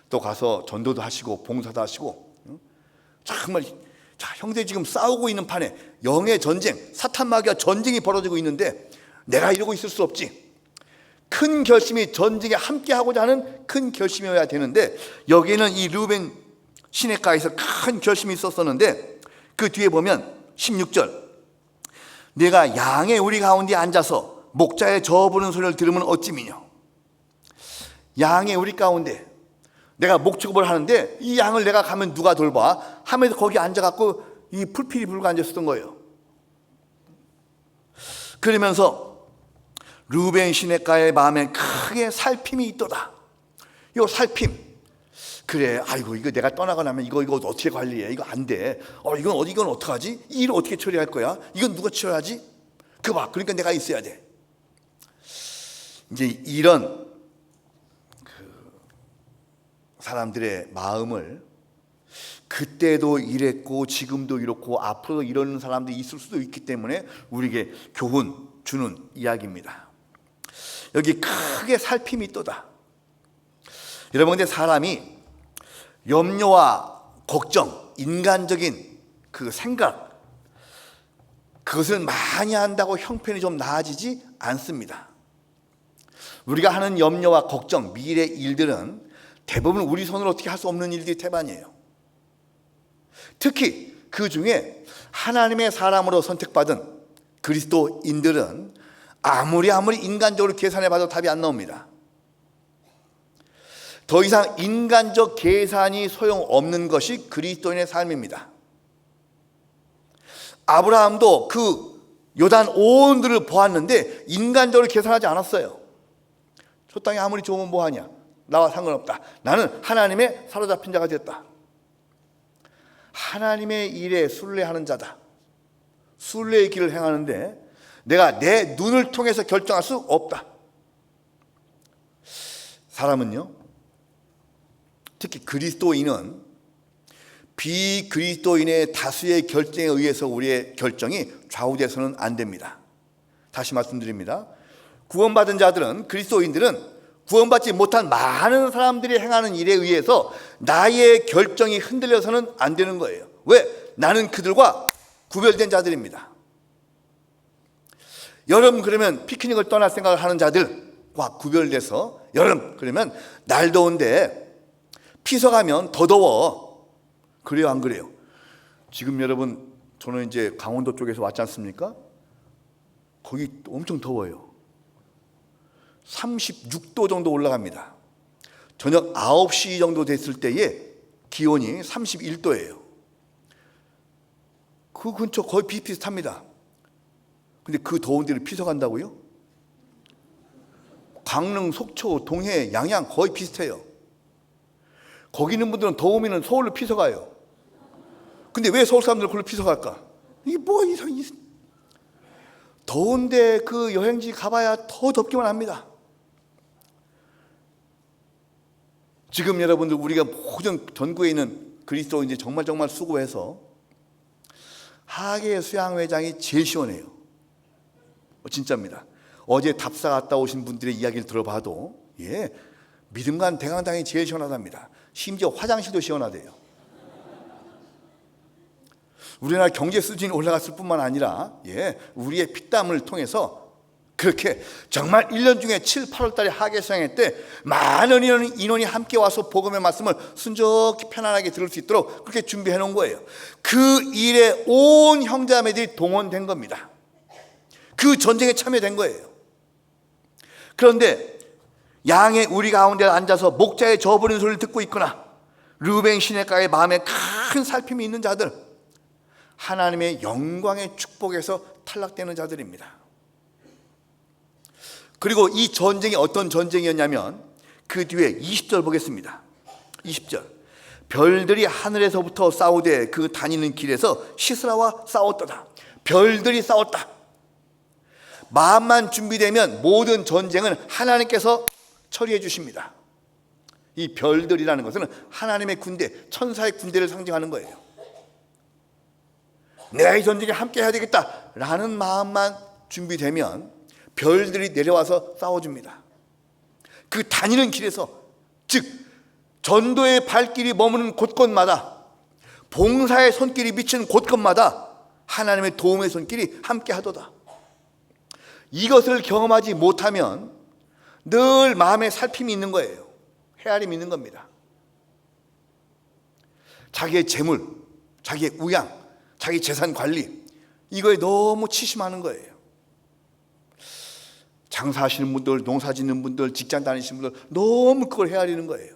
또 가서 전도도 하시고 봉사도 하시고 정말 자, 형제 지금 싸우고 있는 판에 영의 전쟁, 사탄 마귀와 전쟁이 벌어지고 있는데 내가 이러고 있을 수 없지. 큰 결심이 전쟁에 함께 하고자 하는 큰 결심이어야 되는데 여기에는 이 르우벤 시냇가에서 큰 결심이 있었었는데 그 뒤에 보면 16절 내가 양의 우리 가운데 앉아서 목자의 저 부르는 소리를 들으면 어찌미뇨. 양의 우리 가운데 내가 목축업을 하는데 이 양을 내가 가면 누가 돌봐 하면서 거기 앉아갖고 이 풀필이 불고 앉았었던 거예요. 그러면서 르우벤 시냇가의 마음에 크게 살핌이 있도다. 이 살핌. 그래, 아이고 이거 내가 떠나고 나면 이거 어떻게 관리해? 이거 안 돼. 이건 어떡하지? 이 일을 어떻게 처리할 거야? 이건 누가 처리하지? 그러니까 내가 있어야 돼. 이제 이런 사람들의 마음을 그때도 이랬고 지금도 이렇고 앞으로도 이러는 사람들이 있을 수도 있기 때문에 우리에게 교훈 주는 이야기입니다. 여기 크게 살핌이 있도다. 여러분, 근데 사람이 염려와 걱정, 인간적인 그 생각, 그것을 많이 한다고 형편이 좀 나아지지 않습니다. 우리가 하는 염려와 걱정, 미래 일들은 대부분 우리 손으로 어떻게 할 수 없는 일들이 태반이에요. 특히 그 중에 하나님의 사람으로 선택받은 그리스도인들은 아무리 인간적으로 계산해봐도 답이 안 나옵니다. 더 이상 인간적 계산이 소용없는 것이 그리스도인의 삶입니다. 아브라함도 그 요단 온들을 보았는데 인간적으로 계산하지 않았어요. 저 땅이 아무리 좋으면 뭐하냐, 나와 상관없다. 나는 하나님의 사로잡힌 자가 됐다. 하나님의 일에 순례하는 자다. 순례의 길을 행하는데 내가 내 눈을 통해서 결정할 수 없다. 사람은요, 특히 그리스도인은 비그리스도인의 다수의 결정에 의해서 우리의 결정이 좌우돼서는 안 됩니다. 다시 말씀드립니다. 구원받은 자들은, 그리스도인들은 구원받지 못한 많은 사람들이 행하는 일에 의해서 나의 결정이 흔들려서는 안 되는 거예요. 왜? 나는 그들과 구별된 자들입니다. 여름 그러면 피크닉을 떠날 생각을 하는 자들과 구별돼서, 여름 그러면 날 더운데 피서가면 더 더워. 그래요, 안 그래요? 지금 여러분, 저는 이제 강원도 쪽에서 왔지 않습니까? 거기 엄청 더워요. 36도 정도 올라갑니다. 저녁 9시 정도 됐을 때에 기온이 31도예요. 그 근처 거의 비슷비슷합니다. 근데 그 더운 데를 피서 간다고요? 강릉, 속초, 동해, 양양 거의 비슷해요. 거기 있는 분들은 더우면 서울로 피서 가요. 근데 왜 서울 사람들은 그걸로 피서 갈까? 이게 뭐 더운데 그 여행지 가봐야 더 덥기만 합니다. 지금 여러분들, 우리가 모든 전국에 있는 그리스도인들이 정말 수고해서 하계 수양회장이 제일 시원해요. 진짜입니다. 어제 답사 갔다 오신 분들의 이야기를 들어봐도 믿음관 대강당이 제일 시원하답니다. 심지어 화장실도 시원하대요. 우리나라 경제 수준이 올라갔을 뿐만 아니라 우리의 피땀을 통해서 그렇게 정말 1년 중에 7, 8월 달에 하계 수양회 때 많은 인원이 함께 와서 복음의 말씀을 순적히 편안하게 들을 수 있도록 그렇게 준비해 놓은 거예요. 그 일에 온 형제자매들이 동원된 겁니다. 그 전쟁에 참여된 거예요. 그런데 양의 우리 가운데 앉아서 목자의 저 부르는 소리를 듣고 있거나 르우벤 시냇가의 마음에 큰 살핌이 있는 자들, 하나님의 영광의 축복에서 탈락되는 자들입니다. 그리고 이 전쟁이 어떤 전쟁이었냐면 그 뒤에 20절 보겠습니다. 20절. 별들이 하늘에서부터 싸우되 그 다니는 길에서 시스라와 싸웠도다. 별들이 싸웠다. 마음만 준비되면 모든 전쟁은 하나님께서 처리해 주십니다. 이 별들이라는 것은 하나님의 군대, 천사의 군대를 상징하는 거예요. 내가 이 전쟁에 함께 해야 되겠다라는 마음만 준비되면 별들이 내려와서 싸워줍니다. 그 다니는 길에서, 즉 전도의 발길이 머무는 곳곳마다, 봉사의 손길이 미치는 곳곳마다 하나님의 도움의 손길이 함께 하도다. 이것을 경험하지 못하면 늘 마음에 살핌이 있는 거예요. 헤아림이 있는 겁니다. 자기의 재물, 자기의 우양, 자기 재산 관리, 이거에 너무 치심하는 거예요. 장사하시는 분들, 농사 짓는 분들, 직장 다니시는 분들 너무 그걸 헤아리는 거예요.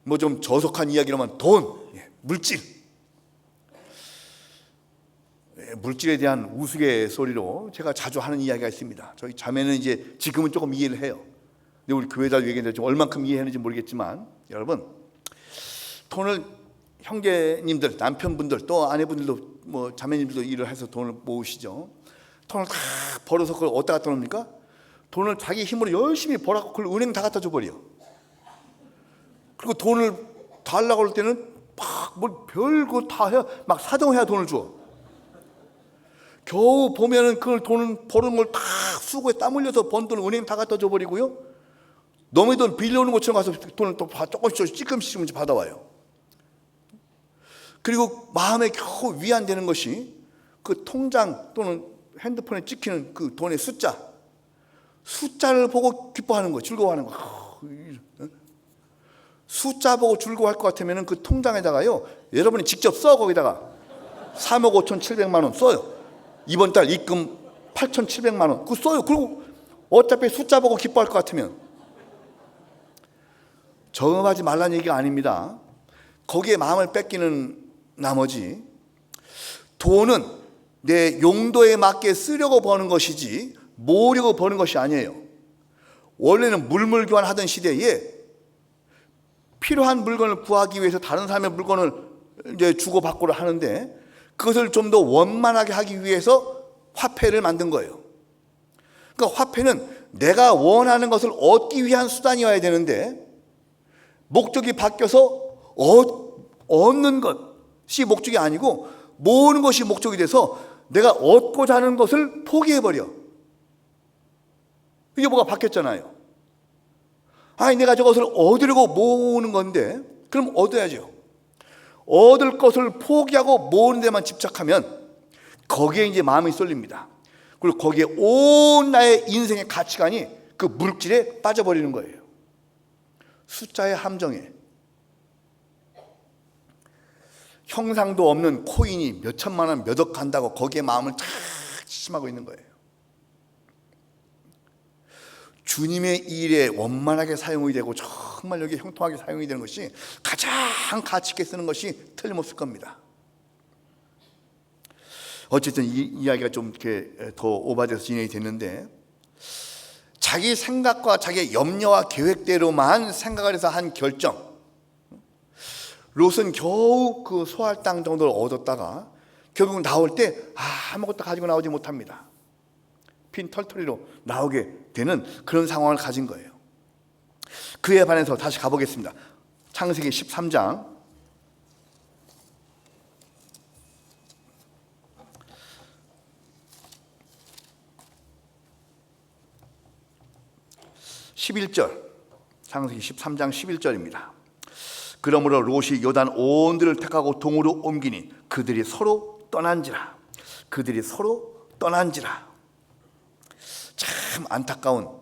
뭐 좀 저속한 이야기로만 돈, 물질, 물질에 대한 우스갯소리로 제가 자주 하는 이야기가 있습니다. 저희 자매는 이제 지금은 조금 이해를 해요. 근데 우리 교회다 얘기했는데 좀 얼만큼 이해했는지 모르겠지만, 여러분, 돈을 형제님들, 남편분들, 또 아내분들도, 뭐 자매님들도 일을 해서 돈을 모으시죠. 돈을 다 벌어서 그걸 어디다 갖다 놓습니까? 돈을 자기 힘으로 열심히 벌어서 그걸 은행 다 갖다 줘버려. 그리고 돈을 달라고 할 때는 막 뭘 별거 다 해, 막 사정해야 돈을 줘. 겨우 보면은 그걸 돈을 버는 걸 다 수고에 땀 흘려서 번 돈을 은행 다 갖다 줘버리고요. 너무 돈 빌려오는 것처럼 가서 돈을 또 조금씩 찌끔씩 받아와요. 그리고 마음에 겨우 위안되는 것이 그 통장 또는 핸드폰에 찍히는 그 돈의 숫자를 보고 기뻐하는 거, 즐거워하는 거. 숫자 보고 즐거워할 것 같으면 그 통장에다가요, 여러분이 직접 써. 거기다가 3억 5,700만 원 써요. 이번 달 입금 8,700만 원 그거 써요. 그리고 어차피 숫자 보고 기뻐할 것 같으면. 저금하지 말라는 얘기가 아닙니다. 거기에 마음을 뺏기는 나머지, 돈은 내 용도에 맞게 쓰려고 버는 것이지 모으려고 버는 것이 아니에요. 원래는 물물교환하던 시대에 필요한 물건을 구하기 위해서 다른 사람의 물건을 이제 주고받고를 하는데, 그것을 좀 더 원만하게 하기 위해서 화폐를 만든 거예요. 그러니까 화폐는 내가 원하는 것을 얻기 위한 수단이어야 되는데, 목적이 바뀌어서 얻는 것이 목적이 아니고 모으는 것이 목적이 돼서 내가 얻고자 하는 것을 포기해버려. 이게 뭐가 바뀌었잖아요. 아니, 내가 저것을 얻으려고 모으는 건데, 그럼 얻어야죠. 얻을 것을 포기하고 모으는 데만 집착하면 거기에 이제 마음이 쏠립니다. 그리고 거기에 온 나의 인생의 가치관이 그 물질에 빠져버리는 거예요. 숫자의 함정에. 형상도 없는 코인이 몇 천만 원, 몇 억 간다고 거기에 마음을 탁 치심하고 있는 거예요. 주님의 일에 원만하게 사용이 되고 정말 여기 형통하게 사용이 되는 것이 가장 가치 있게 쓰는 것이 틀림없을 겁니다. 어쨌든 이 이야기가 좀 이렇게 더 오버돼서 진행이 됐는데, 자기 생각과 자기의 염려와 계획대로만 생각을 해서 한 결정. 롯은 겨우 그 소할 땅 정도를 얻었다가 결국 나올 때 아무것도 가지고 나오지 못합니다. 빈 털터리로 나오게 되는 그런 상황을 가진 거예요. 그에 반해서 다시 가보겠습니다. 창세기 13장 11절, 창세기 13장 11절입니다. 그러므로 롯이 요단 온 들을 택하고 동으로 옮기니 그들이 서로 떠난지라. 참 안타까운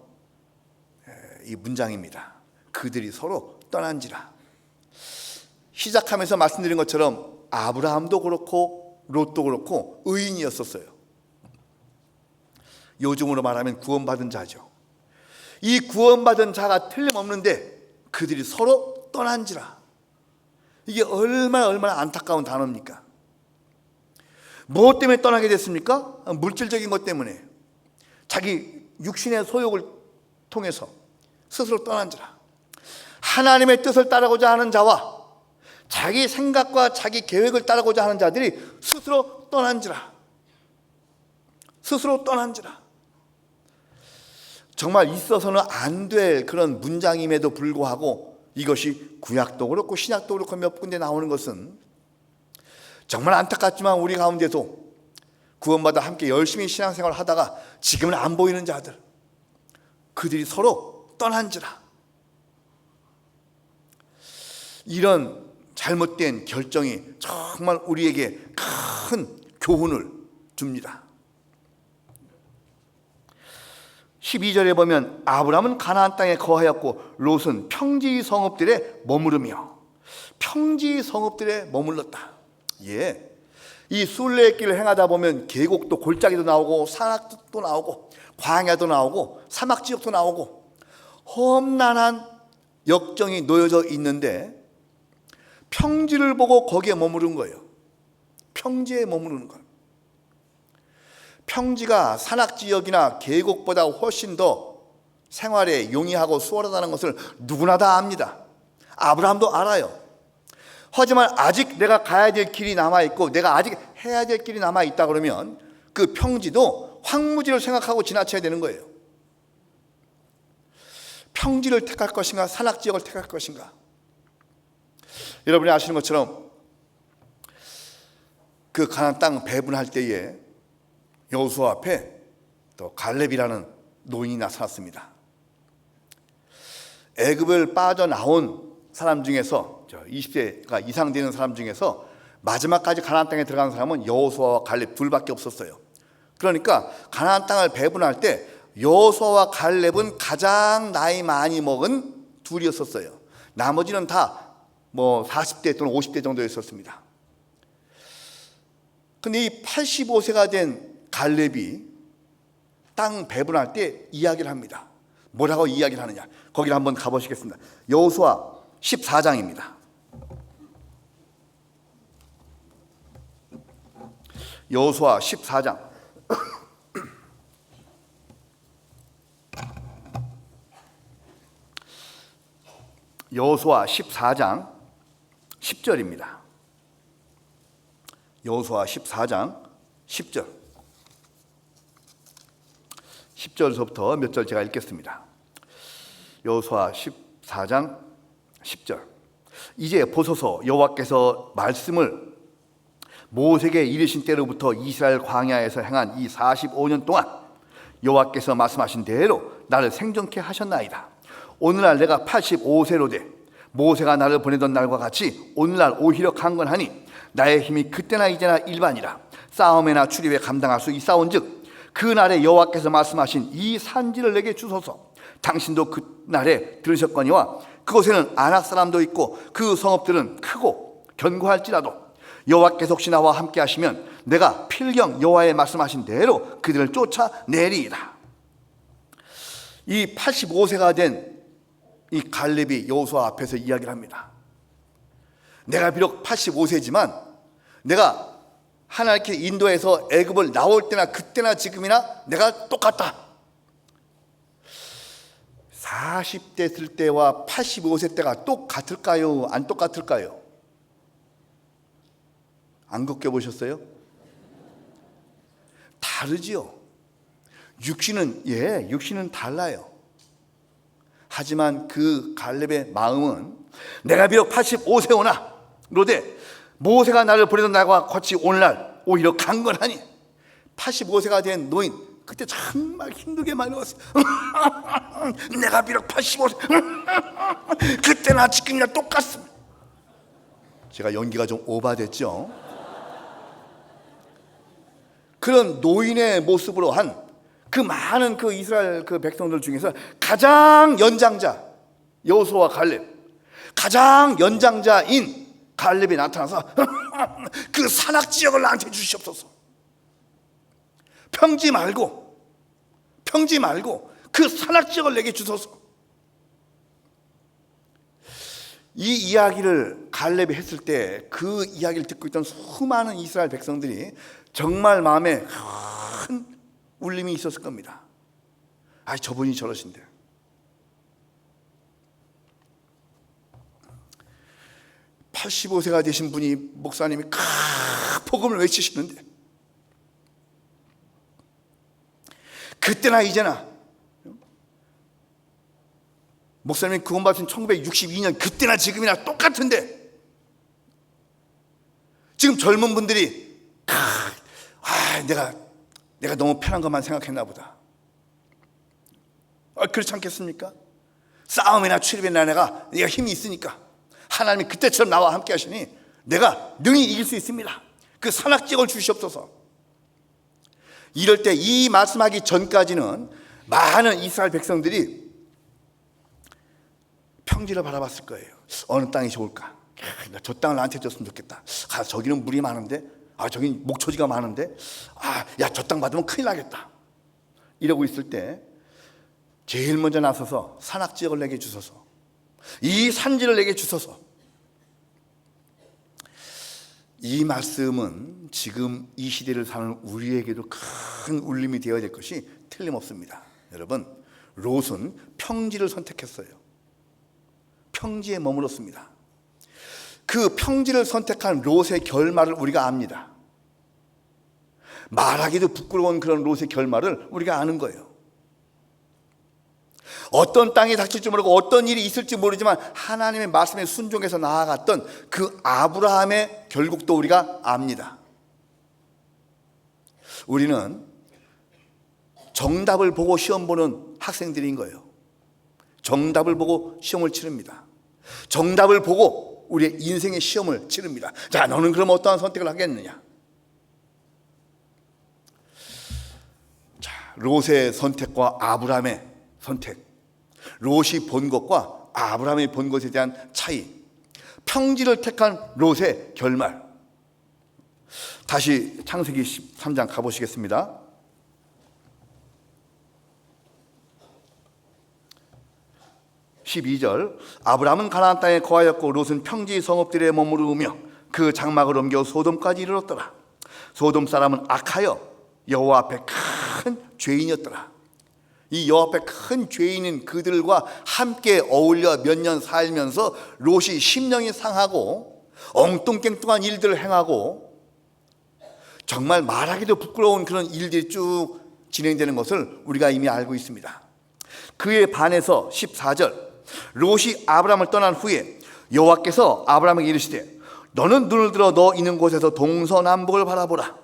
이 문장입니다. 그들이 서로 떠난지라. 시작하면서 말씀드린 것처럼 아브라함도 그렇고 롯도 그렇고 의인이었었어요. 요즘으로 말하면 구원받은 자죠. 이 구원받은 자가 틀림없는데 그들이 서로 떠난지라. 이게 얼마나 안타까운 단어입니까? 무엇 때문에 떠나게 됐습니까? 물질적인 것 때문에. 자기 육신의 소욕을 통해서 스스로 떠난지라. 하나님의 뜻을 따르고자 하는 자와 자기 생각과 자기 계획을 따르고자 하는 자들이 스스로 떠난지라. 스스로 떠난지라. 정말 있어서는 안 될 그런 문장임에도 불구하고 이것이 구약도 그렇고 신약도 그렇고 몇 군데 나오는 것은 정말 안타깝지만 우리 가운데도 구원받아 함께 열심히 신앙생활을 하다가 지금은 안 보이는 자들, 그들이 서로 떠난지라. 이런 잘못된 결정이 정말 우리에게 큰 교훈을 줍니다. 12절에 보면 아브라함은 가나안 땅에 거하였고 롯은 평지 성읍들에 머무르며, 평지 성읍들에 머물렀다. 예, 이 순례길을 행하다 보면 계곡도 골짜기도 나오고 산악도 나오고 광야도 나오고 사막지역도 나오고 험난한 역정이 놓여져 있는데 평지를 보고 거기에 머무른 거예요. 평지에 머무르는 거예요. 평지가 산악지역이나 계곡보다 훨씬 더 생활에 용이하고 수월하다는 것을 누구나 다 압니다. 아브라함도 알아요. 하지만 아직 내가 가야 될 길이 남아있고 내가 아직 해야 될 길이 남아있다 그러면 그 평지도 황무지를 생각하고 지나쳐야 되는 거예요. 평지를 택할 것인가 산악지역을 택할 것인가. 여러분이 아시는 것처럼 그 가나안 땅 배분할 때에 여호수아 앞에 또 갈렙이라는 노인이 나타났습니다. 애굽을 빠져나온 사람 중에서 20세가 이상 되는 사람 중에서 마지막까지 가나안 땅에 들어간 사람은 여호수아와 갈렙 둘밖에 없었어요. 그러니까 가나안 땅을 배분할 때 여호수아와 갈렙은 가장 나이 많이 먹은 둘이었었어요. 나머지는 다 40대 또는 50대 정도였었습니다. 근데 이 85세가 된 갈렙이 땅 배분할 때 이야기를 합니다. 뭐라고 이야기를 하느냐, 거기를 한번 가보시겠습니다. 여호수아 14장입니다. 여호수아 14장. 여호수아 14장 10절입니다. 여호수아 14장 10절. 10절서부터 몇 절 제가 읽겠습니다. 여호수아 14장 10절. 이제 보소서, 여호와께서 말씀을 모세에게 이르신 때로부터 이스라엘 광야에서 행한 이 45년 동안 여호와께서 말씀하신 대로 나를 생존케 하셨나이다. 오늘날 내가 85세로 돼 모세가 나를 보내던 날과 같이 오늘날 오히려 강건하니 나의 힘이 그때나 이제나 일반이라. 싸움에나 출입에 감당할 수 있사온즉 그날에 여호와께서 말씀하신 이 산지를 내게 주소서. 당신도 그날에 들으셨거니와 그곳에는 아낙 사람도 있고 그 성읍들은 크고 견고할지라도 여호와께서 혹시 나와 함께 하시면 내가 필경 여호와의 말씀하신 대로 그들을 쫓아내리이다. 이 85세가 된 이 갈렙이 여호수아 앞에서 이야기를 합니다. 내가 비록 85세지만 내가 하나님께 인도해서 애굽을 나올 때나 그때나 지금이나 내가 똑같다. 40대 될 때와 85세 때가 똑같을까요? 안 똑같을까요? 안 겪어보셨어요? 다르지요. 육신은 달라요. 하지만 그 갈렙의 마음은 내가 비록 85세오나 로되 모세가 나를 보내던 날과 같이 오늘날 오히려 강건하니. 85세가 된 노인, 그때 정말 힘들게 많이 왔어요. 내가 비록 85세 그때나 지금이나 똑같습니다. 제가 연기가 좀 오바됐죠. 그런 노인의 모습으로 한 그 많은 그 이스라엘 그 백성들 중에서 가장 연장자 여호수아와 갈렙, 가장 연장자인 갈렙이 나타나서 그 산악지역을 나한테 주시옵소서. 평지 말고 그 산악지역을 내게 주소서. 이 이야기를 갈렙이 했을 때 그 이야기를 듣고 있던 수많은 이스라엘 백성들이 정말 마음에 큰 울림이 있었을 겁니다. 저분이 저러신데. (85세가) 되신 분이 목사님이 복음을 외치시는데 그때나 이제나 목사님이 구원 받은 1962년 그때나 지금이나 똑같은데 지금 젊은 분들이 내가 너무 편한 것만 생각했나 보다. 그렇지 않겠습니까? 싸움이나 출입이나 내가 힘이 있으니까 하나님이 그때처럼 나와 함께 하시니 내가 능히 이길 수 있습니다. 그 산악지역을 주시옵소서. 이럴 때 이 말씀하기 전까지는 많은 이스라엘 백성들이 평지를 바라봤을 거예요. 어느 땅이 좋을까? 저 땅을 나한테 줬으면 좋겠다. 저기는 물이 많은데, 저기 목초지가 많은데, 저 땅 받으면 큰일 나겠다. 이러고 있을 때 제일 먼저 나서서 산악지역을 내게 주소서, 이 산지를 내게 주소서. 이 말씀은 지금 이 시대를 사는 우리에게도 큰 울림이 되어야 될 것이 틀림없습니다. 여러분, 롯은 평지를 선택했어요. 평지에 머물렀습니다. 그 평지를 선택한 롯의 결말을 우리가 압니다. 말하기도 부끄러운 그런 롯의 결말을 우리가 아는 거예요. 어떤 땅이 닥칠지 모르고 어떤 일이 있을지 모르지만 하나님의 말씀에 순종해서 나아갔던 그 아브라함의 결국도 우리가 압니다. 우리는 정답을 보고 시험 보는 학생들인 거예요. 정답을 보고 시험을 치릅니다. 정답을 보고 우리의 인생의 시험을 치릅니다. 자, 너는 그럼 어떠한 선택을 하겠느냐? 자, 롯의 선택과 아브라함의 선택, 롯이 본 것과 아브라함이 본 것에 대한 차이, 평지를 택한 롯의 결말. 다시 창세기 13장 가보시겠습니다. 12절, 아브라함은 가나안 땅에 거하였고 롯은 평지 성읍들에 머무르며 그 장막을 옮겨 소돔까지 이르렀더라. 소돔 사람은 악하여 여호와 앞에 큰 죄인이었더라. 이 여호와 앞에 큰 죄인인 그들과 함께 어울려 몇 년 살면서 롯이 심령이 상하고 엉뚱깽뚱한 일들을 행하고 정말 말하기도 부끄러운 그런 일들이 쭉 진행되는 것을 우리가 이미 알고 있습니다. 그에 반해서 14절, 롯이 아브라함을 떠난 후에 여호와께서 아브라함에게 이르시되 너는 눈을 들어 너 있는 곳에서 동서남북을 바라보라.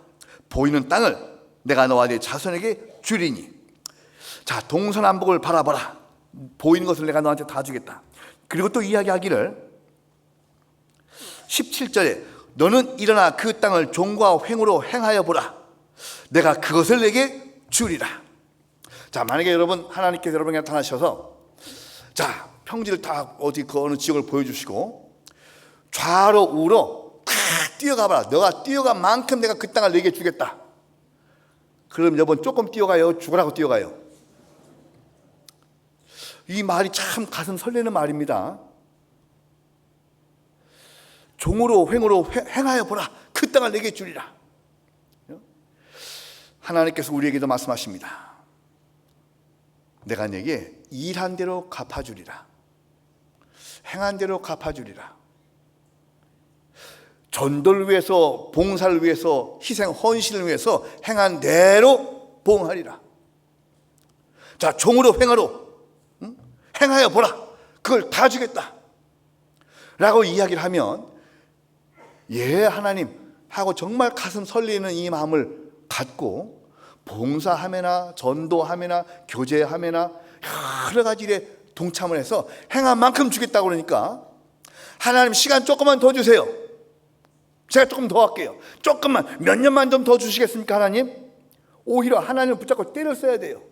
보이는 땅을 내가 너와 네 자손에게 주리니. 자, 동서남북을 바라보라. 보이는 것을 내가 너한테 다 주겠다. 그리고 또 이야기하기를 17절에 너는 일어나 그 땅을 종과 횡으로 행하여 보라. 내가 그것을 내게 주리라. 자, 만약에 여러분 하나님께서 여러분에게 나타나셔서 자, 평지를 다 어디 그 어느 지역을 보여주시고 좌로 우로 다 뛰어가봐라. 너가 뛰어간 만큼 내가 그 땅을 내게 주겠다. 그럼 여러분 조금 뛰어가요? 죽으라고 뛰어가요? 이 말이 참 가슴 설레는 말입니다. 종으로 횡으로 행하여 보라. 그 땅을 내게 주리라. 하나님께서 우리에게도 말씀하십니다. 내가 내게 일한 대로 갚아주리라. 행한 대로 갚아주리라. 전도를 위해서, 봉사를 위해서, 희생 헌신을 위해서 행한 대로 보응하리라. 자, 종으로 횡으로 행하여 보라. 그걸 다 주겠다 라고 이야기를 하면 예, 하나님 하고 정말 가슴 설레는 이 마음을 갖고 봉사하매나 전도하매나 교제하매나 여러 가지 일에 동참을 해서 행한 만큼 주겠다고 그러니까 하나님 시간 조금만 더 주세요. 제가 조금 더 할게요. 조금만, 몇 년만 좀 더 주시겠습니까 하나님? 오히려 하나님을 붙잡고 때를 써야 돼요.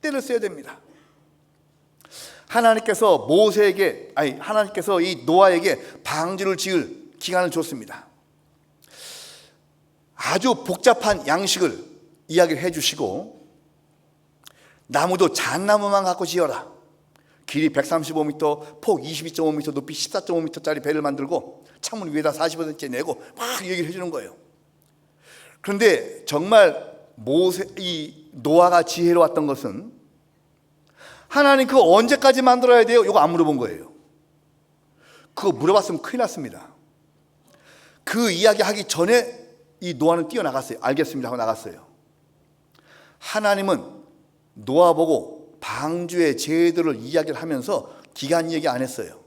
때를 써야 됩니다. 하나님께서 하나님께서 이 노아에게 방주를 지을 기간을 줬습니다. 아주 복잡한 양식을 이야기를 해주시고 나무도 잣나무만 갖고 지어라. 길이 135m, 폭 22.5m, 높이 14.5m짜리 배를 만들고 창문 위에다 45cm 내고 막 얘기를 해주는 거예요. 그런데 정말 이 노아가 지혜로웠던 것은 하나님 그거 언제까지 만들어야 돼요? 이거 안 물어본 거예요. 그거 물어봤으면 큰일 났습니다. 그 이야기 하기 전에 이 노아는 뛰어나갔어요. 알겠습니다 하고 나갔어요. 하나님은 노아 보고 방주의 제도를 이야기를 하면서 기간 얘기 안 했어요.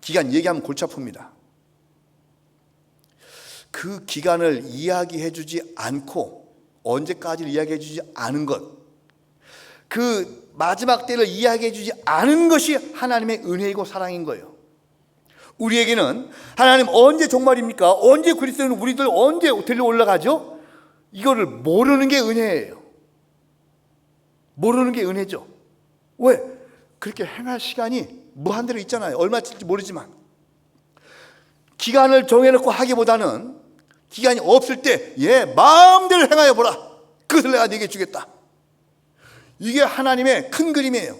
기간 얘기하면 골치 아픕니다. 그 기간을 이야기해 주지 않고 언제까지를 이야기해 주지 않은 것, 그 마지막 때를 이야기해 주지 않은 것이 하나님의 은혜이고 사랑인 거예요. 우리에게는 하나님 언제 종말입니까? 언제 그리스도는 우리들 언제 데리러 올라가죠? 이거를 모르는 게 은혜예요. 모르는 게 은혜죠. 왜? 그렇게 행할 시간이 무한대로 있잖아요. 얼마쯤인지 모르지만 기간을 정해놓고 하기보다는 기간이 없을 때 마음대로 행하여 보라. 그것을 내가 네게 주겠다. 이게 하나님의 큰 그림이에요.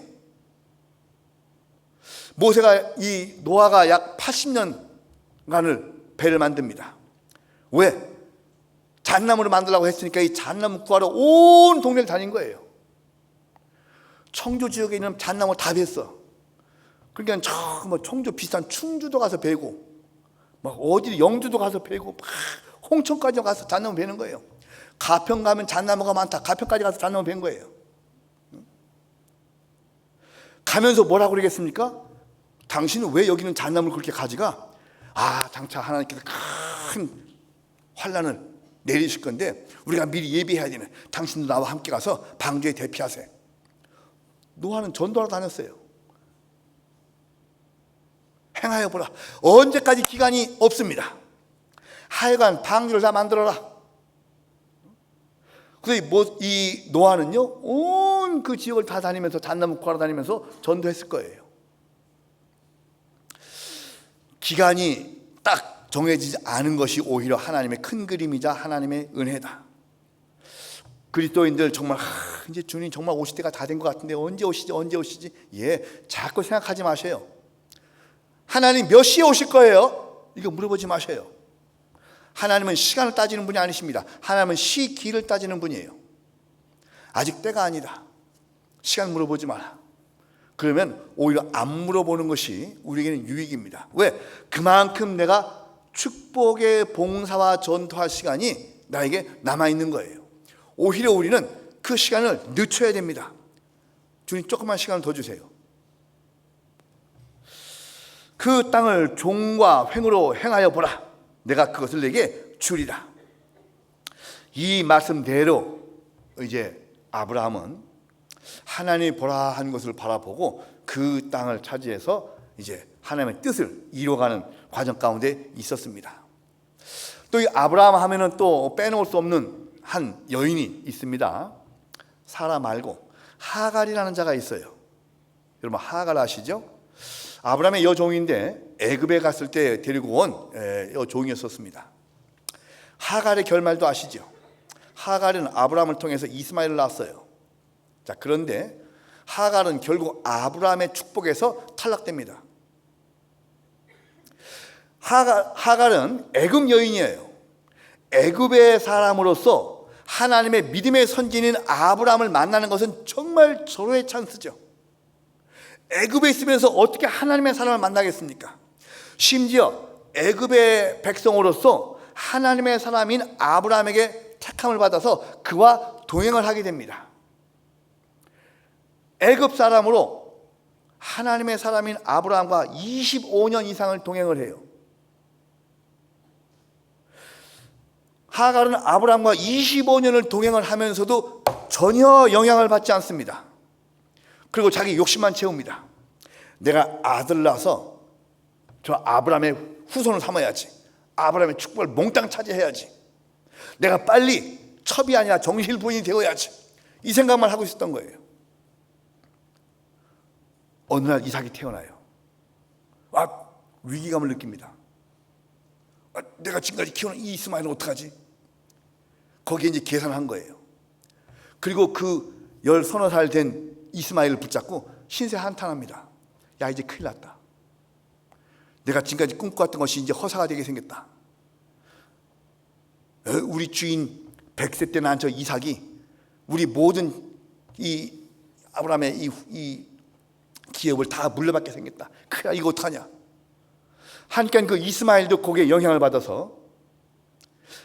모세가 이 노아가 약 80년간을 배를 만듭니다. 왜? 잣나무를 만들라고 했으니까 이 잣나무 구하러 온 동네를 다닌 거예요. 청조 지역에 있는 잣나무 다 뱄어. 그러니까 저 청조 비슷한 충주도 가서 베고, 막 어디 영주도 가서 베고, 막 홍천까지 가서 잣나무 베는 거예요. 가평 가면 잣나무가 많다. 가평까지 가서 잣나무 벤 거예요. 가면서 뭐라고 그러겠습니까? 당신은 왜 여기는 잣나무를 그렇게 가져가? 장차 하나님께서 큰 환난을 내리실 건데 우리가 미리 예비해야 되는, 당신도 나와 함께 가서 방주에 대피하세요. 노아는 전도하러 다녔어요. 행하여 보라. 언제까지 기간이 없습니다. 하여간 방주를 다 만들어라. 그래서 이 노아는요, 온 그 지역을 다 다니면서 잣나무 구하러 다니면서 전도했을 거예요. 기간이 딱 정해지지 않은 것이 오히려 하나님의 큰 그림이자 하나님의 은혜다. 그리스도인들 정말 이제 주님 정말 오실 때가 다 된 것 같은데 언제 오시지? 자꾸 생각하지 마세요. 하나님 몇 시에 오실 거예요? 이거 물어보지 마세요. 하나님은 시간을 따지는 분이 아니십니다. 하나님은 시기를 따지는 분이에요. 아직 때가 아니다. 시간 물어보지 마라. 그러면 오히려 안 물어보는 것이 우리에게는 유익입니다. 왜? 그만큼 내가 축복의 봉사와 전도할 시간이 나에게 남아있는 거예요. 오히려 우리는 그 시간을 늦춰야 됩니다. 주님 조금만 시간을 더 주세요. 그 땅을 종과 횡으로 행하여 보라. 내가 그것을 내게 주리라. 이 말씀대로 이제 아브라함은 하나님이 보라 한 것을 바라보고 그 땅을 차지해서 이제 하나님의 뜻을 이루어가는 과정 가운데 있었습니다. 또 이 아브라함 하면은 또 빼놓을 수 없는 한 여인이 있습니다. 사라 말고 하갈이라는 자가 있어요. 여러분 하갈 아시죠? 아브라함의 여종인데 애굽에 갔을 때 데리고 온 여종이었었습니다. 하갈의 결말도 아시죠? 하갈은 아브라함을 통해서 이스마엘을 낳았어요. 자, 그런데 하갈은 결국 아브라함의 축복에서 탈락됩니다. 하갈은 애굽 여인이에요. 애굽의 사람으로서 하나님의 믿음의 선진인 아브라함을 만나는 것은 정말 절호의 찬스죠. 애굽에 있으면서 어떻게 하나님의 사람을 만나겠습니까? 심지어 애굽의 백성으로서 하나님의 사람인 아브라함에게 택함을 받아서 그와 동행을 하게 됩니다. 애굽 사람으로 하나님의 사람인 아브라함과 25년 이상을 동행을 해요. 하갈은 아브라함과 25년을 동행을 하면서도 전혀 영향을 받지 않습니다. 그리고 자기 욕심만 채웁니다. 내가 아들 낳아서 저 아브라함의 후손을 삼아야지. 아브라함의 축복을 몽땅 차지해야지. 내가 빨리 첩이 아니라 정실 부인이 되어야지. 이 생각만 하고 있었던 거예요. 어느 날 이삭이 태어나요. 위기감을 느낍니다. 내가 지금까지 키우는 이 이스마엘은 어떡하지? 거기에 이제 계산한 거예요. 그리고 그 10살 된 이스마엘을 붙잡고 신세 한탄합니다. 야, 이제 큰일 났다. 내가 지금까지 꿈꿔왔던 것이 이제 허사가 되게 생겼다. 우리 주인 100세 때 난 저 이삭이 우리 모든 이 아브라함의 이 기업을 다 물려받게 생겼다. 그래 이거 어떡하냐. 하니까 그 이스마엘도 거기에 영향을 받아서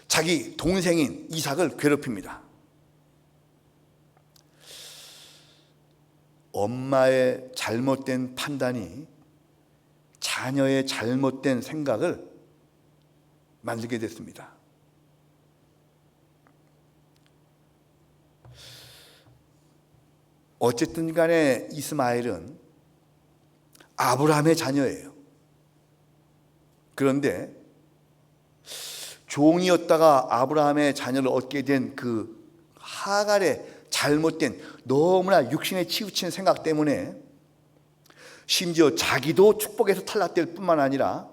자기 동생인 이삭을 괴롭힙니다. 엄마의 잘못된 판단이 자녀의 잘못된 생각을 만들게 됐습니다. 어쨌든 간에 이스마엘은 아브라함의 자녀예요. 그런데 종이었다가 아브라함의 자녀를 얻게 된 그 하갈의 잘못된 너무나 육신에 치우친 생각 때문에 심지어 자기도 축복에서 탈락될 뿐만 아니라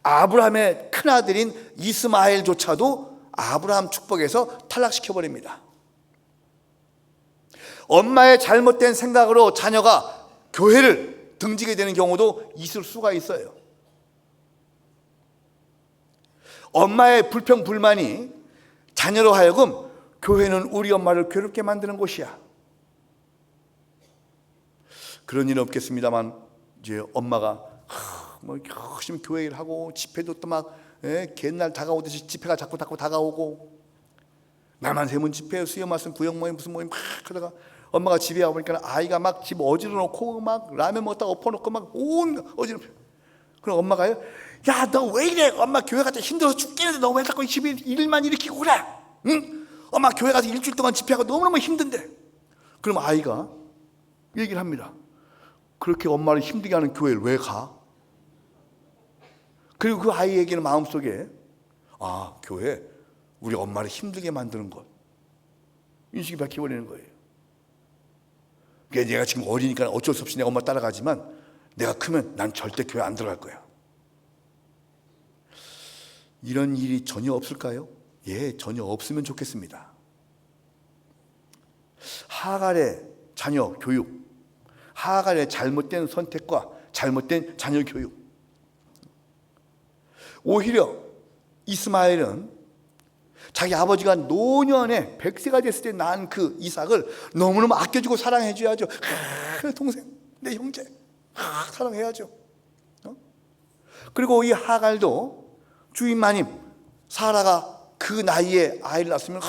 아브라함의 큰아들인 이스마엘조차도 아브라함 축복에서 탈락시켜버립니다. 엄마의 잘못된 생각으로 자녀가 교회를 등지게 되는 경우도 있을 수가 있어요. 엄마의 불평, 불만이 자녀로 하여금 교회는 우리 엄마를 괴롭게 만드는 곳이야. 그런 일은 없겠습니다만 이제 엄마가 열심히 교회 일 하고 집회도 또 막 개날 다가오듯이 집회가 자꾸 다가오고 나만 세문 집회, 수요 말씀, 구역 모임, 무슨 모임 막 하다가 엄마가 집에 와보니까 아이가 막 집 어지러 놓고 막 라면 먹다가 엎어놓고 막 온 어지러. 그럼 엄마가요, 야 너 왜 이래? 엄마 교회 갔다 힘들어서 죽겠는데 너 왜 자꾸 집에 일만 일으키고 그래? 응? 엄마 교회 가서 일주일 동안 집회하고 너무너무 힘든데. 그럼 아이가 얘기를 합니다. 그렇게 엄마를 힘들게 하는 교회를 왜 가? 그리고 그 아이에게는 마음속에 아 교회 우리 엄마를 힘들게 만드는 것 인식이 바뀌어버리는 거예요. 그러니까 내가 지금 어리니까 어쩔 수 없이 내가 엄마 따라가지만 내가 크면 난 절대 교회 안 들어갈 거야. 이런 일이 전혀 없을까요? 예, 전혀 없으면 좋겠습니다. 하갈의 자녀 교육, 하갈의 잘못된 선택과 잘못된 자녀 교육. 오히려 이스마엘은 자기 아버지가 노년에 100세가 됐을 때 낳은 그 이삭을 너무너무 아껴주고 사랑해줘야죠. 동생, 내 형제 사랑해야죠. 그리고 이 하갈도 주인 마님 사라가 그 나이에 아이를 낳았으면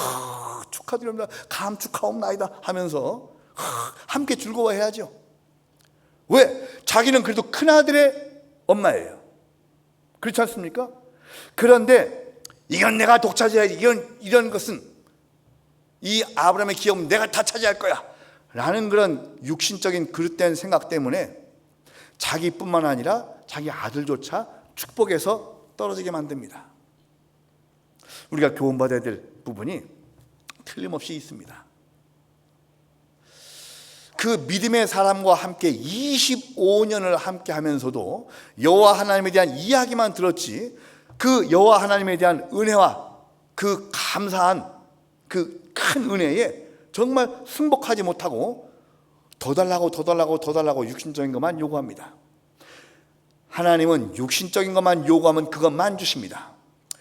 축하드립니다. 감축하옵나이다 하면서 함께 즐거워해야죠. 왜? 자기는 그래도 큰아들의 엄마예요. 그렇지 않습니까? 그런데 이건 내가 독차지해야지. 이런 것은 이 아브라함의 기업은 내가 다 차지할 거야 라는 그런 육신적인 그릇된 생각 때문에 자기뿐만 아니라 자기 아들조차 축복에서 떨어지게 만듭니다. 우리가 교훈받아야 될 부분이 틀림없이 있습니다. 그 믿음의 사람과 함께 25년을 함께 하면서도 여호와 하나님에 대한 이야기만 들었지 그 여호와 하나님에 대한 은혜와 그 감사한 그 큰 은혜에 정말 승복하지 못하고 더 달라고 육신적인 것만 요구합니다. 하나님은 육신적인 것만 요구하면 그것만 주십니다.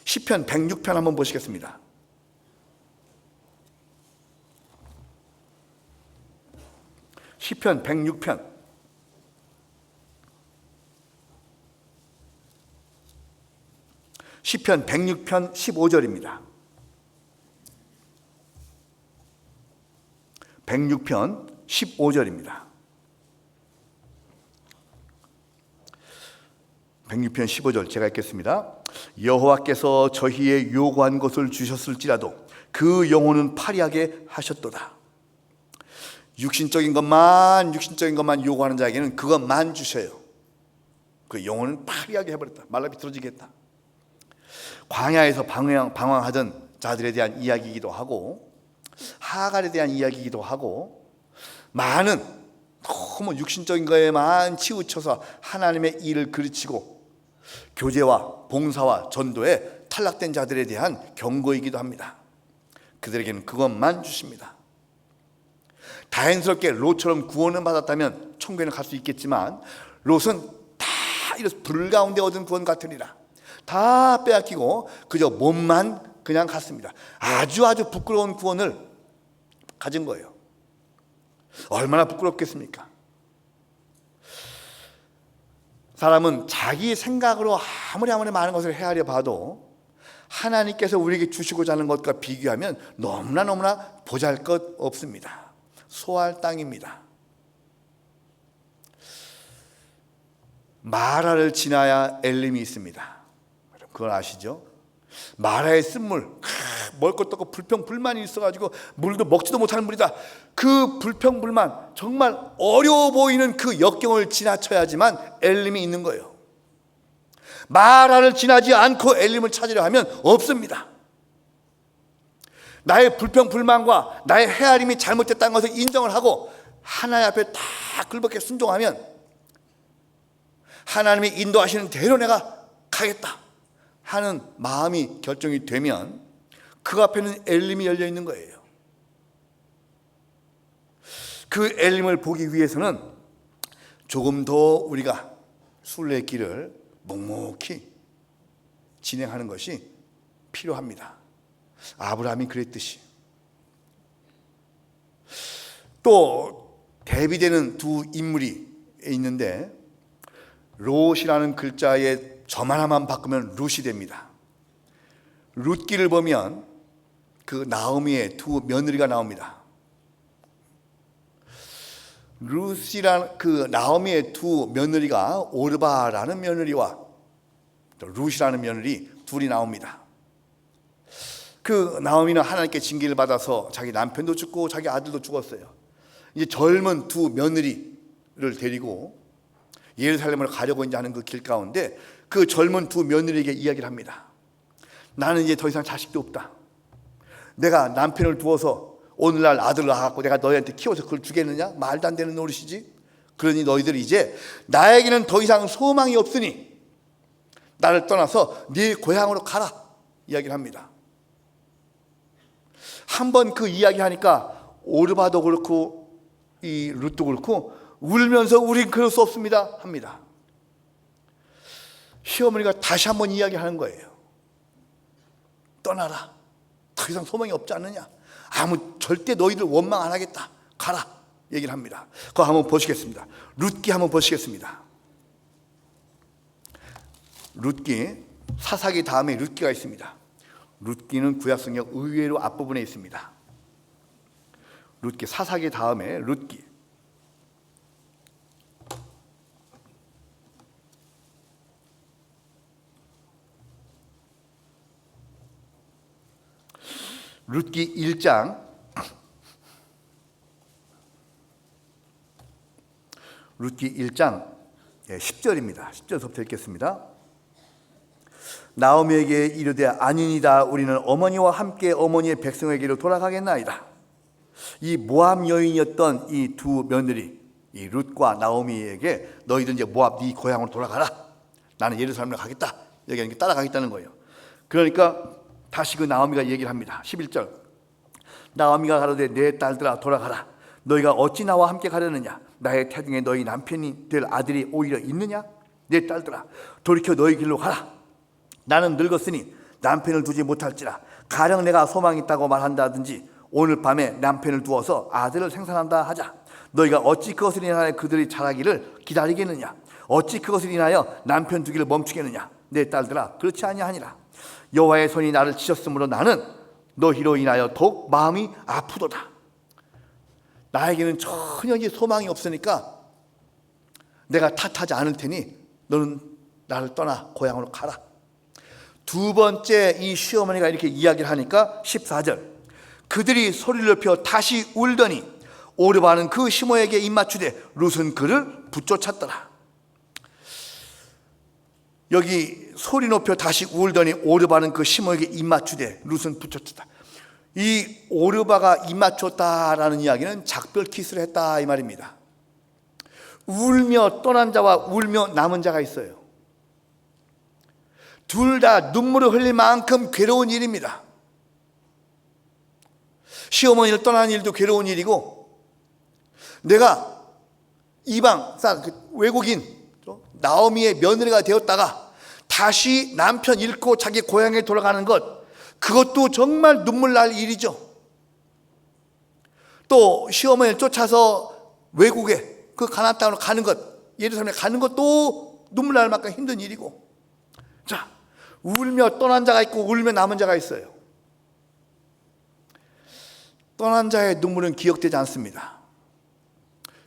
시편 106편 한번 보시겠습니다. 시편 106편 시편 106편 15절입니다. 106편 15절입니다. 106편 15절 제가 읽겠습니다. 여호와께서 저희의 요구한 것을 주셨을지라도 그 영혼은 파리하게 하셨도다. 육신적인 것만 요구하는 자에게는 그것만 주셔요. 그 영혼은 파리하게 해버렸다. 말라 비틀어지게 했다. 광야에서 방황하던 자들에 대한 이야기이기도 하고 하갈에 대한 이야기이기도 하고 많은 너무 육신적인 거에만 치우쳐서 하나님의 일을 그르치고 교제와 봉사와 전도에 탈락된 자들에 대한 경고이기도 합니다. 그들에게는 그것만 주십니다. 다행스럽게 롯처럼 구원을 받았다면 천국에는 갈 수 있겠지만 롯은 다 이런 불 가운데 얻은 구원 같으리라. 다 빼앗기고 그저 몸만 그냥 갔습니다. 아주 부끄러운 구원을 가진 거예요. 얼마나 부끄럽겠습니까? 사람은 자기 생각으로 아무리 많은 것을 헤아려 봐도 하나님께서 우리에게 주시고자 하는 것과 비교하면 너무나 보잘것 없습니다. 소할 땅입니다. 마라를 지나야 엘림이 있습니다. 그걸 아시죠? 마라의 쓴물, 먹을 것도 없고 불평불만이 있어가지고 물도 먹지도 못하는 물이다. 그 불평불만, 정말 어려워 보이는 그 역경을 지나쳐야지만 엘림이 있는 거예요. 마라를 지나지 않고 엘림을 찾으려 하면 없습니다. 나의 불평불만과 나의 헤아림이 잘못됐다는 것을 인정을 하고 하나님 앞에 다 굴복해 순종하면 하나님이 인도하시는 대로 내가 가겠다 하는 마음이 결정이 되면 그 앞에는 엘림이 열려 있는 거예요. 그 엘림을 보기 위해서는 조금 더 우리가 순례길을 묵묵히 진행하는 것이 필요합니다. 아브라함이 그랬듯이. 또 대비되는 두 인물이 있는데 롯이라는 글자의 점 하나만 바꾸면 룻이 됩니다. 룻기를 보면 그 나오미의 두 며느리가 나옵니다. 룻이란 그 나오미의 두 며느리가 오르바라는 며느리와 또 룻이라는 며느리 둘이 나옵니다. 그 나오미는 하나님께 징계를 받아서 자기 남편도 죽고 자기 아들도 죽었어요. 이제 젊은 두 며느리를 데리고 예루살렘을 가려고 이제 하는 그 길 가운데 그 젊은 두 며느리에게 이야기를 합니다. 나는 이제 더 이상 자식도 없다. 내가 남편을 두어서 오늘날 아들을 낳았고 내가 너희한테 키워서 그걸 주겠느냐? 말도 안 되는 노릇이지. 그러니 너희들이 이제 나에게는 더 이상 소망이 없으니 나를 떠나서 네 고향으로 가라 이야기를 합니다. 한번 그 이야기하니까 오르바도 그렇고 이 룻도 그렇고 울면서 우린 그럴 수 없습니다 합니다. 시어머니가 다시 한번 이야기하는 거예요. 떠나라. 더 이상 소망이 없지 않느냐. 절대 너희들 원망 안 하겠다. 가라. 얘기를 합니다. 그거 한번 보시겠습니다. 룻기 한번 보시겠습니다. 룻기, 사사기 다음에 룻기가 있습니다. 룻기는 구약성경 의외로 앞부분에 있습니다. 룻기, 사사기 다음에 룻기. 룻기 1장 룻기 1장 10절입니다. 10절부터 읽겠습니다. 나오미에게 이르되 아니니다 우리는 어머니와 함께 어머니의 백성에게로 돌아가겠나이다. 이 모압 여인이었던 이 두 며느리 이 룻과 나오미에게 너희들 이제 모압 네 고향으로 돌아가라. 나는 예루살렘으로 가겠다. 여기 따라가겠다는 거예요. 그러니까 다시 그 나오미가 얘기를 합니다. 11절 나오미가 가로되 내 딸들아 돌아가라. 너희가 어찌 나와 함께 가려느냐. 나의 태중에 너희 남편이 될 아들이 오히려 있느냐. 내 딸들아 돌이켜 너희 길로 가라. 나는 늙었으니 남편을 두지 못할지라. 가령 내가 소망이 있다고 말한다든지 오늘 밤에 남편을 두어서 아들을 생산한다 하자. 너희가 어찌 그것을 인하여 그들이 자라기를 기다리겠느냐. 어찌 그것을 인하여 남편 두기를 멈추겠느냐. 내 딸들아 그렇지 아니하니라. 여호와의 손이 나를 치셨으므로 나는 너희로 인하여 더욱 마음이 아프도다. 나에게는 전혀 이제 소망이 없으니까 내가 탓하지 않을 테니 너는 나를 떠나 고향으로 가라. 두 번째 이 시어머니가 이렇게 이야기를 하니까 14절 그들이 소리를 높여 다시 울더니 오르바는 그 시모에게 입맞추되 룻은 그를 붙쫓았더라. 여기 소리 높여 다시 울더니 오르바는 그 시모에게 입맞추되 룻은 붙였다. 이 오르바가 입맞췄다라는 이야기는 작별 키스를 했다 이 말입니다. 울며 떠난 자와 울며 남은 자가 있어요. 둘 다 눈물을 흘릴 만큼 괴로운 일입니다. 시어머니를 떠나는 일도 괴로운 일이고 내가 이방 외국인 나오미의 며느리가 되었다가 다시 남편 잃고 자기 고향에 돌아가는 것 그것도 정말 눈물 날 일이죠. 또 시어머니를 쫓아서 외국에 그 가나안 땅으로 가는 것, 예루살렘에 가는 것도 눈물 날 만큼 힘든 일이고, 자, 울며 떠난 자가 있고 울며 남은 자가 있어요. 떠난 자의 눈물은 기억되지 않습니다.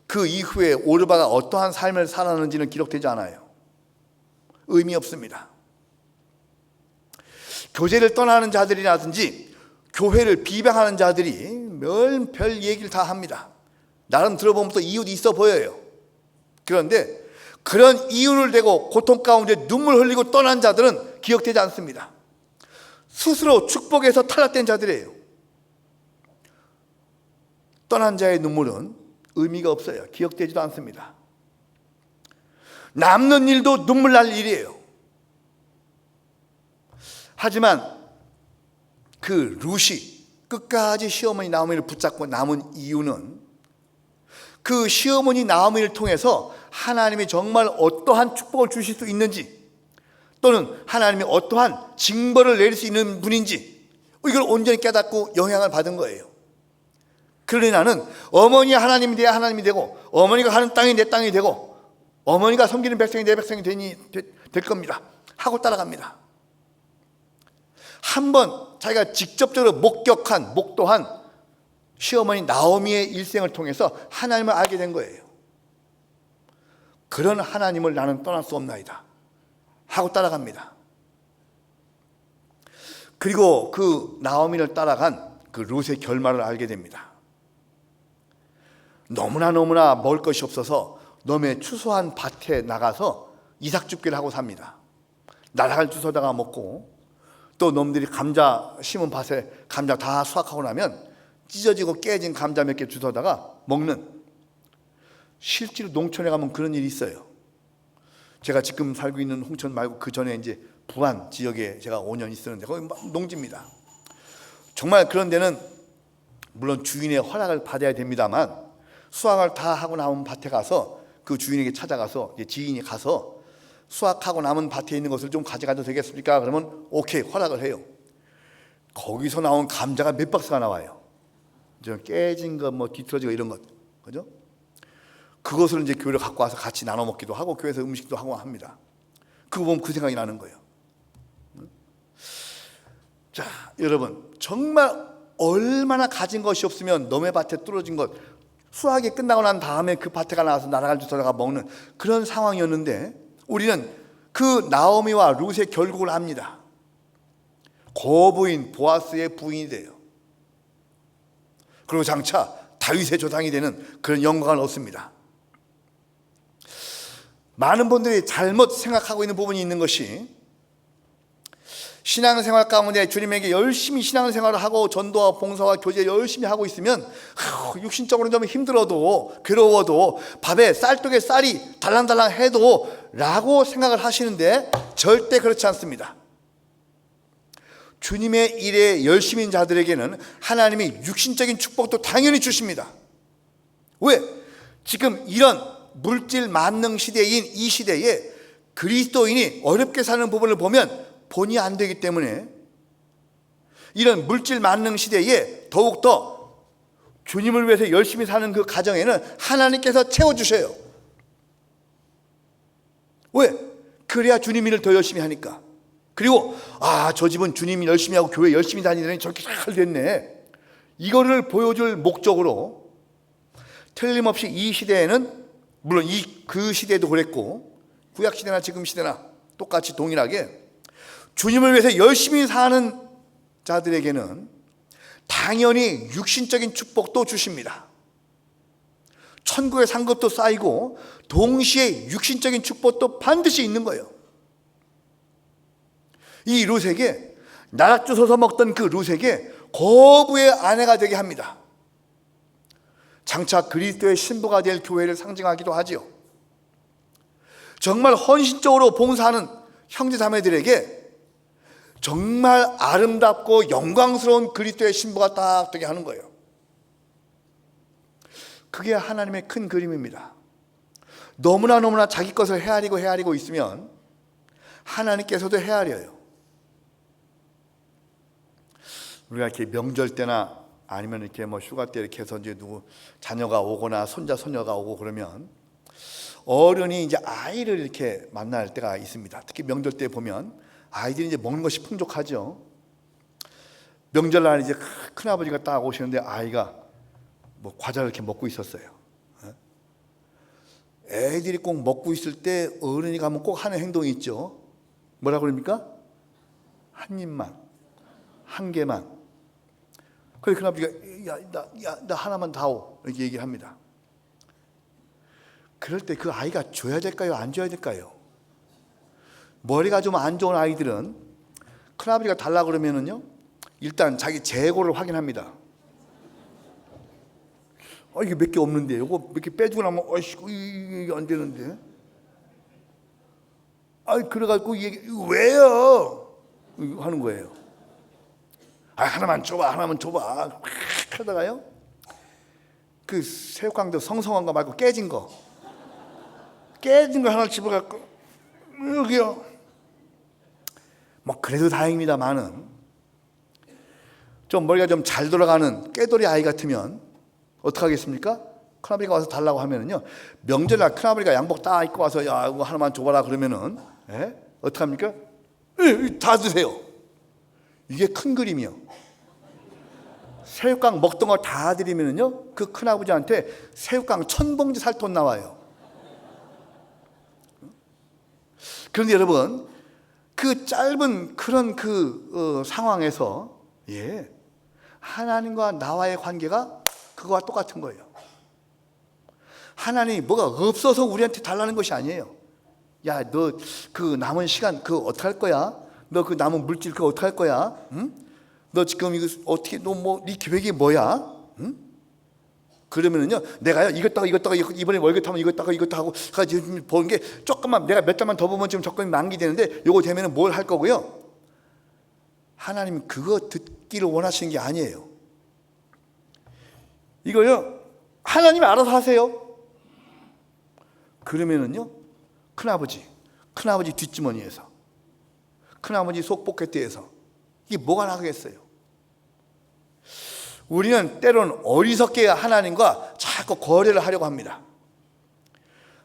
그 이후에 오르바가 어떠한 삶을 살았는지는 기록되지 않아요. 의미 없습니다. 교제를 떠나는 자들이라든지 교회를 비방하는 자들이 별 얘기를 다 합니다. 나름 들어보면 또 이유도 있어 보여요. 그런데 그런 이유를 대고 고통 가운데 눈물 흘리고 떠난 자들은 기억되지 않습니다. 스스로 축복에서 탈락된 자들이에요. 떠난 자의 눈물은 의미가 없어요. 기억되지도 않습니다. 남는 일도 눈물 날 일이에요. 하지만 그 룻이 끝까지 시어머니 나오미를 붙잡고 남은 이유는 그 시어머니 나오미를 통해서 하나님이 정말 어떠한 축복을 주실 수 있는지, 또는 하나님이 어떠한 징벌을 내릴 수 있는 분인지 이걸 온전히 깨닫고 영향을 받은 거예요. 그러니 나는 어머니가 하나님이 돼야 하나님이 되고, 어머니가 가는 땅이 내 땅이 되고, 어머니가 섬기는 백성이 내 백성이 될 겁니다 하고 따라갑니다. 한번 자기가 직접적으로 목도한 시어머니 나오미의 일생을 통해서 하나님을 알게 된 거예요. 그런 하나님을 나는 떠날 수 없나이다 하고 따라갑니다. 그리고 그 나오미를 따라간 그 룻의 결말을 알게 됩니다. 너무나 먹을 것이 없어서 너의 추수한 밭에 나가서 이삭줍기를 하고 삽니다. 나락을 주워다가 먹고, 또 놈들이 감자 심은 밭에 감자 다 수확하고 나면 찢어지고 깨진 감자 몇 개 주워다가 먹는, 실제로 농촌에 가면 그런 일이 있어요. 제가 지금 살고 있는 홍천 말고 그 전에 이제 부안 지역에 제가 5년 있었는데 거기 농지입니다. 정말 그런 데는 물론 주인의 허락을 받아야 됩니다만, 수확을 다 하고 남은 밭에 가서 그 주인에게 찾아가서, 지인이 가서 수확하고 남은 밭에 있는 것을 좀 가져가도 되겠습니까? 그러면 오케이, 허락을 해요. 거기서 나온 감자가 몇 박스가 나와요. 깨진 것, 뒤틀어지고 이런 것, 그죠? 그것을 이제 교회를 갖고 와서 같이 나눠 먹기도 하고 교회에서 음식도 하고 합니다. 그거 보면 그 생각이 나는 거예요. 자, 여러분, 정말 얼마나 가진 것이 없으면 너의 밭에 뚫어진 것, 수확이 끝나고 난 다음에 그 밭에 나가서 나락을 주워다가 먹는 그런 상황이었는데, 우리는 그 나오미와 룻의 결국을 압니다. 고부인 보아스의 부인이 돼요. 그리고 장차 다윗의 조상이 되는 그런 영광을 얻습니다. 많은 분들이 잘못 생각하고 있는 부분이 있는 것이, 신앙생활 가운데 주님에게 열심히 신앙생활을 하고 전도와 봉사와 교제 열심히 하고 있으면 육신적으로 좀 힘들어도 괴로워도 밥에 쌀떡에 쌀이 달랑달랑 해도 라고 생각을 하시는데, 절대 그렇지 않습니다. 주님의 일에 열심인 자들에게는 하나님이 육신적인 축복도 당연히 주십니다. 왜? 지금 이런 물질 만능 시대인 이 시대에 그리스도인이 어렵게 사는 부분을 보면 본의 안 되기 때문에, 이런 물질 만능 시대에 더욱더 주님을 위해서 열심히 사는 그 가정에는 하나님께서 채워주셔요. 왜? 그래야 주님 일을 더 열심히 하니까. 그리고 저 집은 주님이 열심히 하고 교회 열심히 다니더니 저렇게 잘 됐네, 이거를 보여줄 목적으로 틀림없이 이 시대에는, 물론 그 시대도 그랬고 구약 시대나 지금 시대나 똑같이 동일하게 주님을 위해서 열심히 사는 자들에게는 당연히 육신적인 축복도 주십니다. 천국의 상급도 쌓이고 동시에 육신적인 축복도 반드시 있는 거예요. 이 룻에게, 나락 주워서 먹던 그 룻에게 거부의 아내가 되게 합니다. 장차 그리스도의 신부가 될 교회를 상징하기도 하지요. 정말 헌신적으로 봉사하는 형제 자매들에게 정말 아름답고 영광스러운 그리스도의 신부가 딱 되게 하는 거예요. 그게 하나님의 큰 그림입니다. 너무나 자기 것을 헤아리고 있으면 하나님께서도 헤아려요. 우리가 이렇게 명절 때나 아니면 이렇게 뭐 휴가 때 이렇게 해서 이제 누구 자녀가 오거나 손자 손녀가 오고 그러면 어른이 이제 아이를 이렇게 만날 때가 있습니다. 특히 명절 때 보면 아이들이 이제 먹는 것이 풍족하죠. 명절날 이제 큰 아버지가 딱 오시는데 아이가 뭐 과자를 이렇게 먹고 있었어요. 애들이 꼭 먹고 있을 때 어른이 가면 꼭 하는 행동이 있죠. 뭐라 그럽니까? 한 입만, 한 개만. 그래서 큰 아버지가 나 하나만 다오 이렇게 얘기합니다. 그럴 때 그 아이가 줘야 될까요? 안 줘야 될까요? 머리가 좀 안 좋은 아이들은 큰아버지가 달라 그러면은요, 일단 자기 재고를 확인합니다. 이게 몇 개 없는데, 이거 몇 개 빼주고 나면, 이게 안 되는데. 그래가지고 이거 왜요? 하는 거예요. 하나만 줘봐, 하나만 줘봐. 막 하다가요, 그 새우깡도 성성한 거 말고 깨진 거 하나 집어갖고, 여기요. 뭐, 그래도 다행입니다만은, 좀 머리가 좀 잘 돌아가는 깨돌이 아이 같으면, 어떡하겠습니까? 큰아버지가 와서 달라고 하면은요, 명절날 큰아버지가 양복 딱 입고 와서 야, 이거 하나만 줘봐라 그러면은, 어떡합니까? 다 드세요. 이게 큰 그림이요. 새우깡 먹던 거 다 드리면은요, 그 큰아버지한테 새우깡 1000봉지 살 돈 나와요. 그런데 여러분, 그 짧은 그런 상황에서, 하나님과 나와의 관계가 그거와 똑같은 거예요. 하나님이 뭐가 없어서 우리한테 달라는 것이 아니에요. 야, 너 그 남은 시간 그거 어떡할 거야? 너 그 남은 물질 그거 어떡할 거야? 응? 너 지금 이거 어떻게 너 뭐 네 계획이 뭐야? 응? 그러면은요, 내가요 이것다가 이번에 월급 타면 이것다가 하고 지금 버는 게 조금만 내가 몇 달만 더 보면 지금 적금이 만기되는데 요거 되면은 뭘 할 거고요? 하나님 그거 듣기를 원하시는 게 아니에요. 이거요, 하나님이 알아서 하세요. 그러면은요, 큰아버지 뒷주머니에서, 큰아버지 속 포켓에서 이게 뭐가 나가겠어요? 우리는 때로는 어리석게 하나님과 자꾸 거래를 하려고 합니다.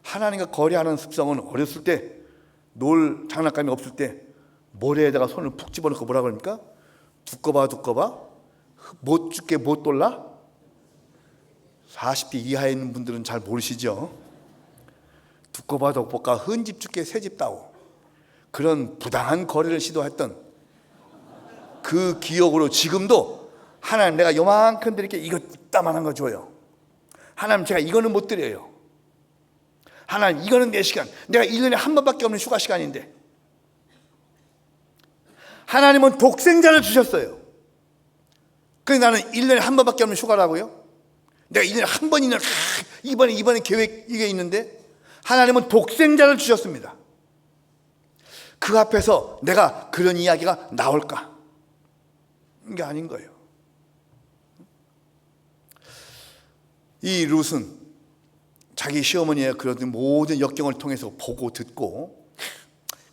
하나님과 거래하는 습성은 어렸을 때 놀 장난감이 없을 때 모래에다가 손을 푹 집어넣고 뭐라 그럽니까? 두꺼봐 못 죽게 못 돌라? 40대 이하에 있는 분들은 잘 모르시죠? 두꺼봐 덕볶아 흔집 죽게 새집 따오. 그런 부당한 거래를 시도했던 그 기억으로 지금도 하나님 내가 요만큼 드릴게 이거 이따만한 거 줘요. 하나님 제가 이거는 못 드려요. 하나님 이거는 내 시간, 내가 1년에 한 번밖에 없는 휴가 시간인데. 하나님은 독생자를 주셨어요. 그래서 나는 1년에 한 번밖에 없는 휴가라고요? 내가 1년에 한 번 있는 이번에 계획 이게 있는데 하나님은 독생자를 주셨습니다. 그 앞에서 내가 그런 이야기가 나올까? 이게 아닌 거예요. 이 룻은 자기 시어머니의 그런 모든 역경을 통해서 보고 듣고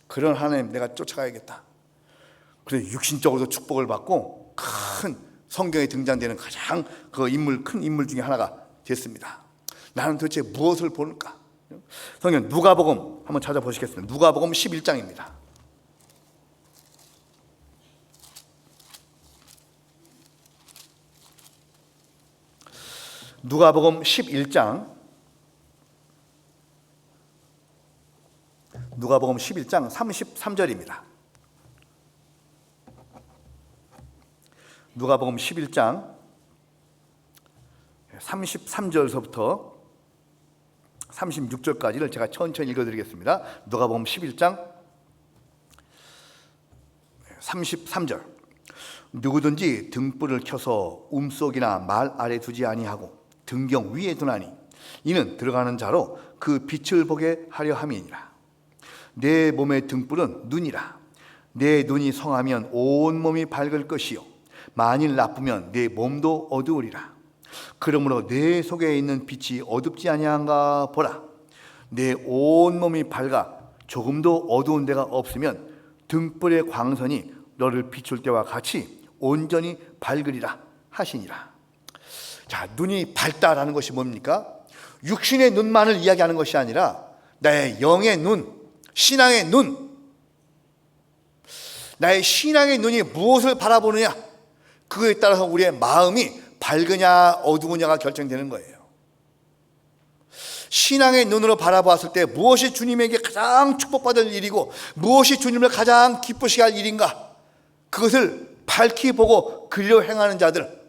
그런 하나님 내가 쫓아가야겠다. 그래서 육신적으로도 축복을 받고 큰 성경에 등장되는 가장 큰 인물 중에 하나가 됐습니다. 나는 도대체 무엇을 볼까? 성경 누가복음 한번 찾아보시겠습니다. 누가복음 11장입니다. 누가복음 11장 누가복음 11장 33절입니다. 누가복음 11장 33절서부터 36절까지를 제가 천천히 읽어드리겠습니다. 누가복음 11장 33절. 누구든지 등불을 켜서 움속이나 말 아래 두지 아니하고 등경 위에 두나니 이는 들어가는 자로 그 빛을 보게 하려 함이니라. 내 몸의 등불은 눈이라. 내 눈이 성하면 온 몸이 밝을 것이요 만일 나쁘면 내 몸도 어두우리라. 그러므로 내 속에 있는 빛이 어둡지 아니한가 보라. 내 온 몸이 밝아 조금도 어두운 데가 없으면 등불의 광선이 너를 비출 때와 같이 온전히 밝으리라 하시니라. 자, 눈이 밝다라는 것이 뭡니까? 육신의 눈만을 이야기하는 것이 아니라 나의 영의 눈, 신앙의 눈, 나의 신앙의 눈이 무엇을 바라보느냐, 그거에 따라서 우리의 마음이 밝으냐 어두우냐가 결정되는 거예요. 신앙의 눈으로 바라보았을 때 무엇이 주님에게 가장 축복받을 일이고 무엇이 주님을 가장 기쁘시게 할 일인가, 그것을 밝히 보고 그리로 행하는 자들,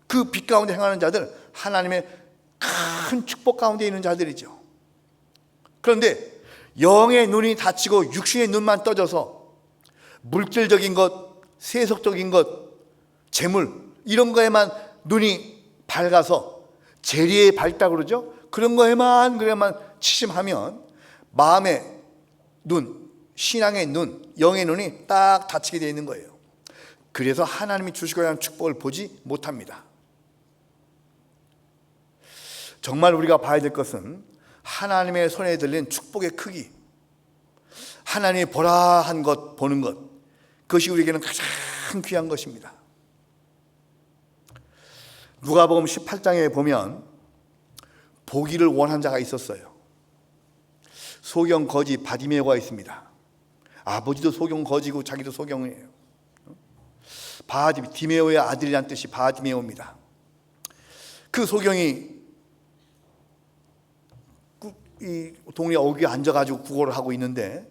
그 빛 가운데 행하는 자들, 하나님의 큰 축복 가운데 있는 자들이죠. 그런데 영의 눈이 닫히고 육신의 눈만 떠져서 물질적인 것, 세속적인 것, 재물, 이런 거에만 눈이 밝아서 재리에 밝다 그러죠. 그런 거에만 치심하면 마음의 눈, 신앙의 눈, 영의 눈이 딱 닫히게 되어 있는 거예요. 그래서 하나님이 주시고자 하는 축복을 보지 못합니다. 정말 우리가 봐야 될 것은 하나님의 손에 들린 축복의 크기, 하나님이 보라 한 것 보는 것, 그것이 우리에게는 가장 귀한 것입니다. 누가복음 18장에 보면 보기를 원한 자가 있었어요. 소경 거지 바디메오가 있습니다. 아버지도 소경 거지고 자기도 소경이에요. 디메오의 아들이란 뜻이 바디메오입니다. 그 소경이 이 동네 어귀에 앉아가지고 구걸을 하고 있는데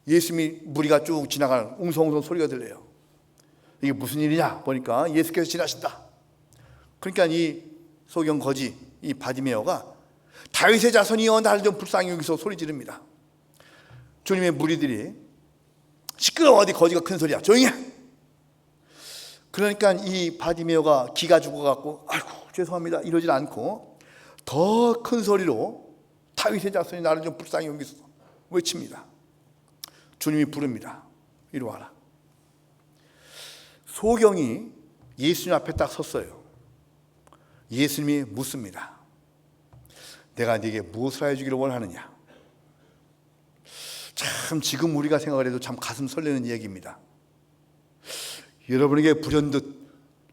예수님이 무리가 쭉 지나가는 웅성웅성 소리가 들려요. 이게 무슨 일이냐 보니까 예수께서 지나신다. 그러니까 이 소경 거지, 이 바디메오가 다윗의 자손이여 나를 좀 불쌍히 여기서 소리 지릅니다. 주님의 무리들이 시끄러워, 어디 거지가 큰 소리야, 조용히 해. 그러니까 이 바디메오가 기가 죽어갖고 아이고 죄송합니다 이러질 않고 더 큰 소리로 다윗의 자손이 나를 좀 불쌍히 여기서 외칩니다. 주님이 부릅니다. 이리 와라. 소경이 예수님 앞에 딱 섰어요. 예수님이 묻습니다. 내가 네게 무엇을 해주기를 원하느냐. 참 지금 우리가 생각을 해도 참 가슴 설레는 얘기입니다. 여러분에게 불현듯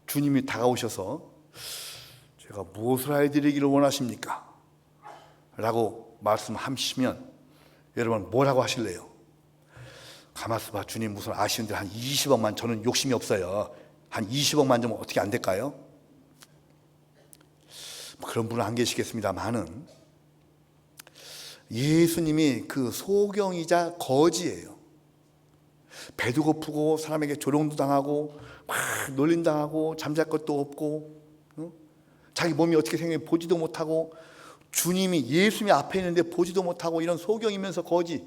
주님이 다가오셔서 제가 무엇을 해드리기를 원하십니까? 라고 말씀하시면 여러분 뭐라고 하실래요? 가만있어 봐, 주님 무슨 아쉬운데 한 20억만, 저는 욕심이 없어요. 한 20억만 좀 어떻게 안 될까요? 그런 분은 안 계시겠습니다만은 예수님이 그 소경이자 거지예요. 배도 고프고 사람에게 조롱도 당하고 막 놀림당하고 잠잘 것도 없고 자기 몸이 어떻게 생겼는지 보지도 못하고 주님이 예수님이 앞에 있는데 보지도 못하고 이런 소경이면서 거지,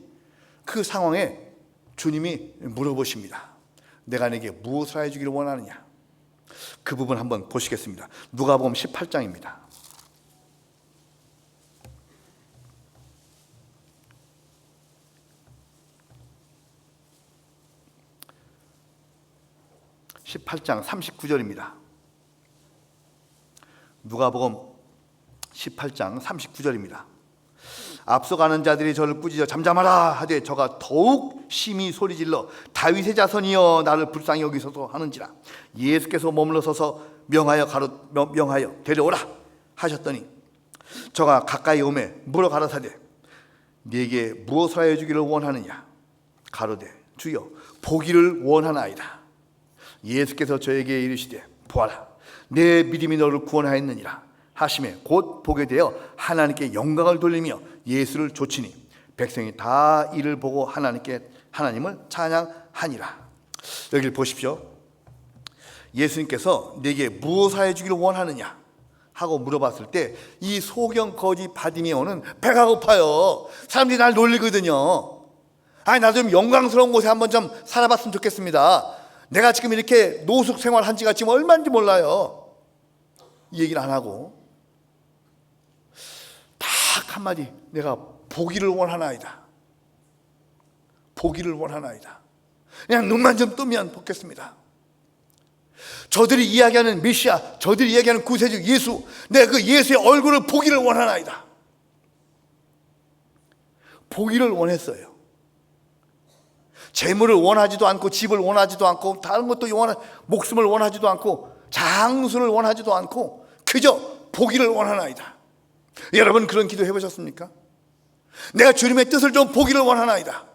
그 상황에 주님이 물어보십니다. 내가 네게 무엇을 해주기를 원하느냐. 그 부분 한번 보시겠습니다. 누가복음 18장입니다. (18장) 39절입니다. 누가복음 18장 39절입니다. 앞서가는 자들이 저를 꾸짖어 잠잠하라 하되 저가 더욱 심히 소리질러 다윗의 자손이여 나를 불쌍히 여기소서 하는지라. 예수께서 머물러 서서 명하여 데려오라 하셨더니 저가 가까이 오매 물어 가라사대 네게 무엇을 하여 주기를 원하느냐. 가로되 주여 보기를 원하나이다. 예수께서 저에게 이르시되 보아라 내 믿음이 너를 구원하였느니라 하심에 곧 보게 되어 하나님께 영광을 돌리며 예수를 좇으니 백성이 다 이를 보고 하나님을 찬양하니라. 여기를 보십시오. 예수님께서 내게 무엇을 해주기를 원하느냐 하고 물어봤을 때 이 소경 거지 바디메오는 배가 고파요. 사람들이 날 놀리거든요. 나 좀 영광스러운 곳에 한번 좀 살아봤으면 좋겠습니다. 내가 지금 이렇게 노숙 생활한 지가 지금 얼마인지 몰라요. 이 얘기를 안 하고 딱 한마디, 내가 보기를 원하나이다. 보기를 원하나이다. 그냥 눈만 좀 뜨면 보겠습니다. 저들이 이야기하는 메시아, 저들이 이야기하는 구세주 예수, 내가 그 예수의 얼굴을 보기를 원하나이다. 보기를 원했어요. 재물을 원하지도 않고, 집을 원하지도 않고, 다른 것도 목숨을 원하지도 않고, 장수를 원하지도 않고, 그저 보기를 원하나이다. 여러분 그런 기도 해보셨습니까? 내가 주님의 뜻을 좀 보기를 원하나이다.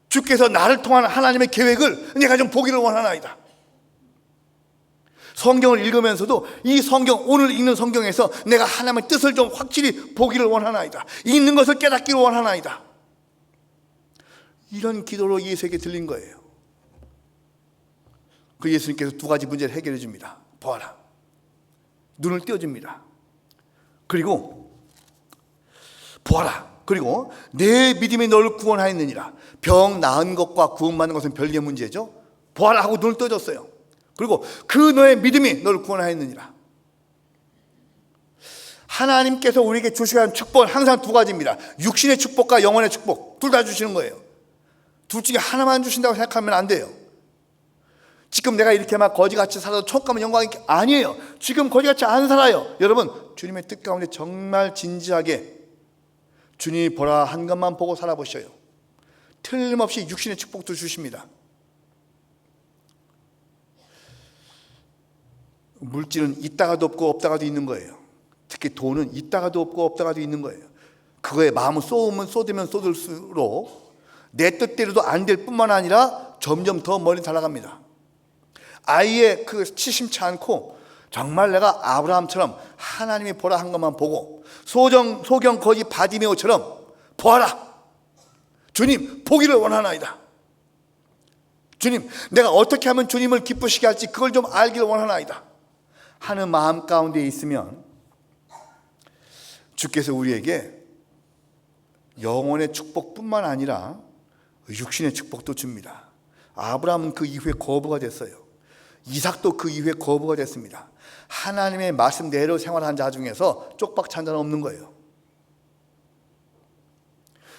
주께서 나를 통한 하나님의 계획을 내가 좀 보기를 원하나이다. 성경을 읽으면서도 이 성경, 오늘 읽는 성경에서 내가 하나님의 뜻을 좀 확실히 보기를 원하나이다. 읽는 것을 깨닫기를 원하나이다. 이런 기도로 예수에게 들린 거예요. 그 예수님께서 두 가지 문제를 해결해 줍니다. 보아라. 눈을 띄워줍니다. 그리고 보아라. 그리고 내 믿음이 너를 구원하였느니라. 병 나은 것과 구원받는 것은 별개의 문제죠. 보아라 하고 눈을 떠줬어요. 그리고 그 너의 믿음이 너를 구원하였느니라. 하나님께서 우리에게 주시는 축복은 항상 두 가지입니다. 육신의 축복과 영혼의 축복, 둘 다 주시는 거예요. 둘 중에 하나만 주신다고 생각하면 안 돼요. 지금 내가 이렇게 막 거지같이 살아도 천국 가면 영광이 아니에요. 지금 거지같이 안 살아요. 여러분 주님의 뜻 가운데 정말 진지하게 주님이 보라 한 것만 보고 살아보셔요. 틀림없이 육신의 축복도 주십니다. 물질은 있다가도 없고 없다가도 있는 거예요. 특히 돈은 있다가도 없고 없다가도 있는 거예요. 그거에 마음을 쏟으면 쏟을수록 내 뜻대로도 안 될 뿐만 아니라 점점 더 멀리 달아갑니다. 아예 그 치심치 않고 정말 내가 아브라함처럼 하나님이 보라 한 것만 보고 소경 거지 바디메오처럼 보아라. 주님 보기를 원하나이다. 주님 내가 어떻게 하면 주님을 기쁘시게 할지 그걸 좀 알기를 원하나이다 하는 마음 가운데 있으면 주께서 우리에게 영혼의 축복뿐만 아니라 육신의 축복도 줍니다. 아브라함은 그 이후에 거부가 됐어요. 이삭도 그 이후에 거부가 됐습니다. 하나님의 말씀대로 생활한 자 중에서 쪽박 한 자는 없는 거예요.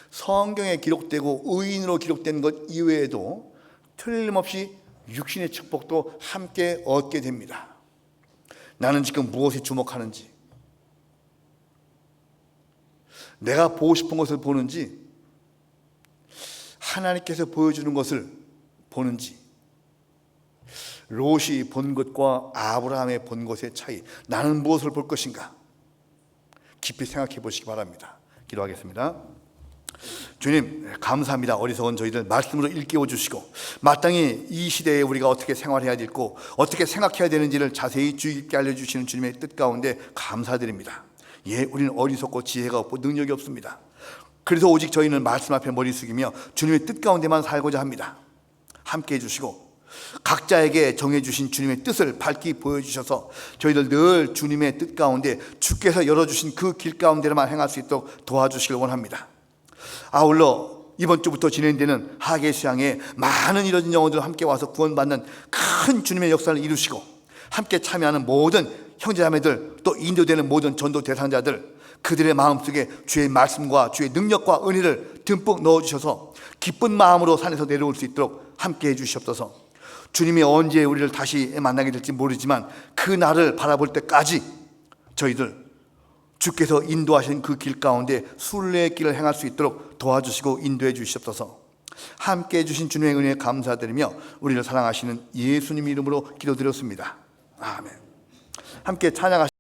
성경에 기록되고 의인으로 기록된 것 이외에도 틀림없이 육신의 축복도 함께 얻게 됩니다. 나는 지금 무엇에 주목하는지, 내가 보고 싶은 것을 보는지, 하나님께서 보여주는 것을 보는지, 롯이 본 것과 아브라함의 본 것의 차이, 나는 무엇을 볼 것인가 깊이 생각해 보시기 바랍니다. 기도하겠습니다. 주님 감사합니다. 어리석은 저희들 말씀으로 일깨워 주시고 마땅히 이 시대에 우리가 어떻게 생활해야 되고 어떻게 생각해야 되는지를 자세히 주의 깊게 알려주시는 주님의 뜻 가운데 감사드립니다. 예, 우리는 어리석고 지혜가 없고 능력이 없습니다. 그래서 오직 저희는 말씀 앞에 머리 숙이며 주님의 뜻 가운데만 살고자 합니다. 함께 해주시고 각자에게 정해주신 주님의 뜻을 밝히 보여주셔서 저희들 늘 주님의 뜻 가운데 주께서 열어주신 그 길 가운데로만 행할 수 있도록 도와주시길 원합니다. 아울러 이번 주부터 진행되는 하계 수양에 많은 이뤄진 영혼들 함께 와서 구원받는 큰 주님의 역사를 이루시고 함께 참여하는 모든 형제자매들, 또 인도되는 모든 전도 대상자들, 그들의 마음속에 주의 말씀과 주의 능력과 은혜를 듬뿍 넣어주셔서 기쁜 마음으로 산에서 내려올 수 있도록 함께 해주시옵소서. 주님이 언제 우리를 다시 만나게 될지 모르지만 그 날을 바라볼 때까지 저희들 주께서 인도하신 그 길 가운데 순례의 길을 행할 수 있도록 도와주시고 인도해 주시옵소서. 함께 해주신 주님의 은혜에 감사드리며 우리를 사랑하시는 예수님 이름으로 기도드렸습니다. 아멘. 함께 찬양하시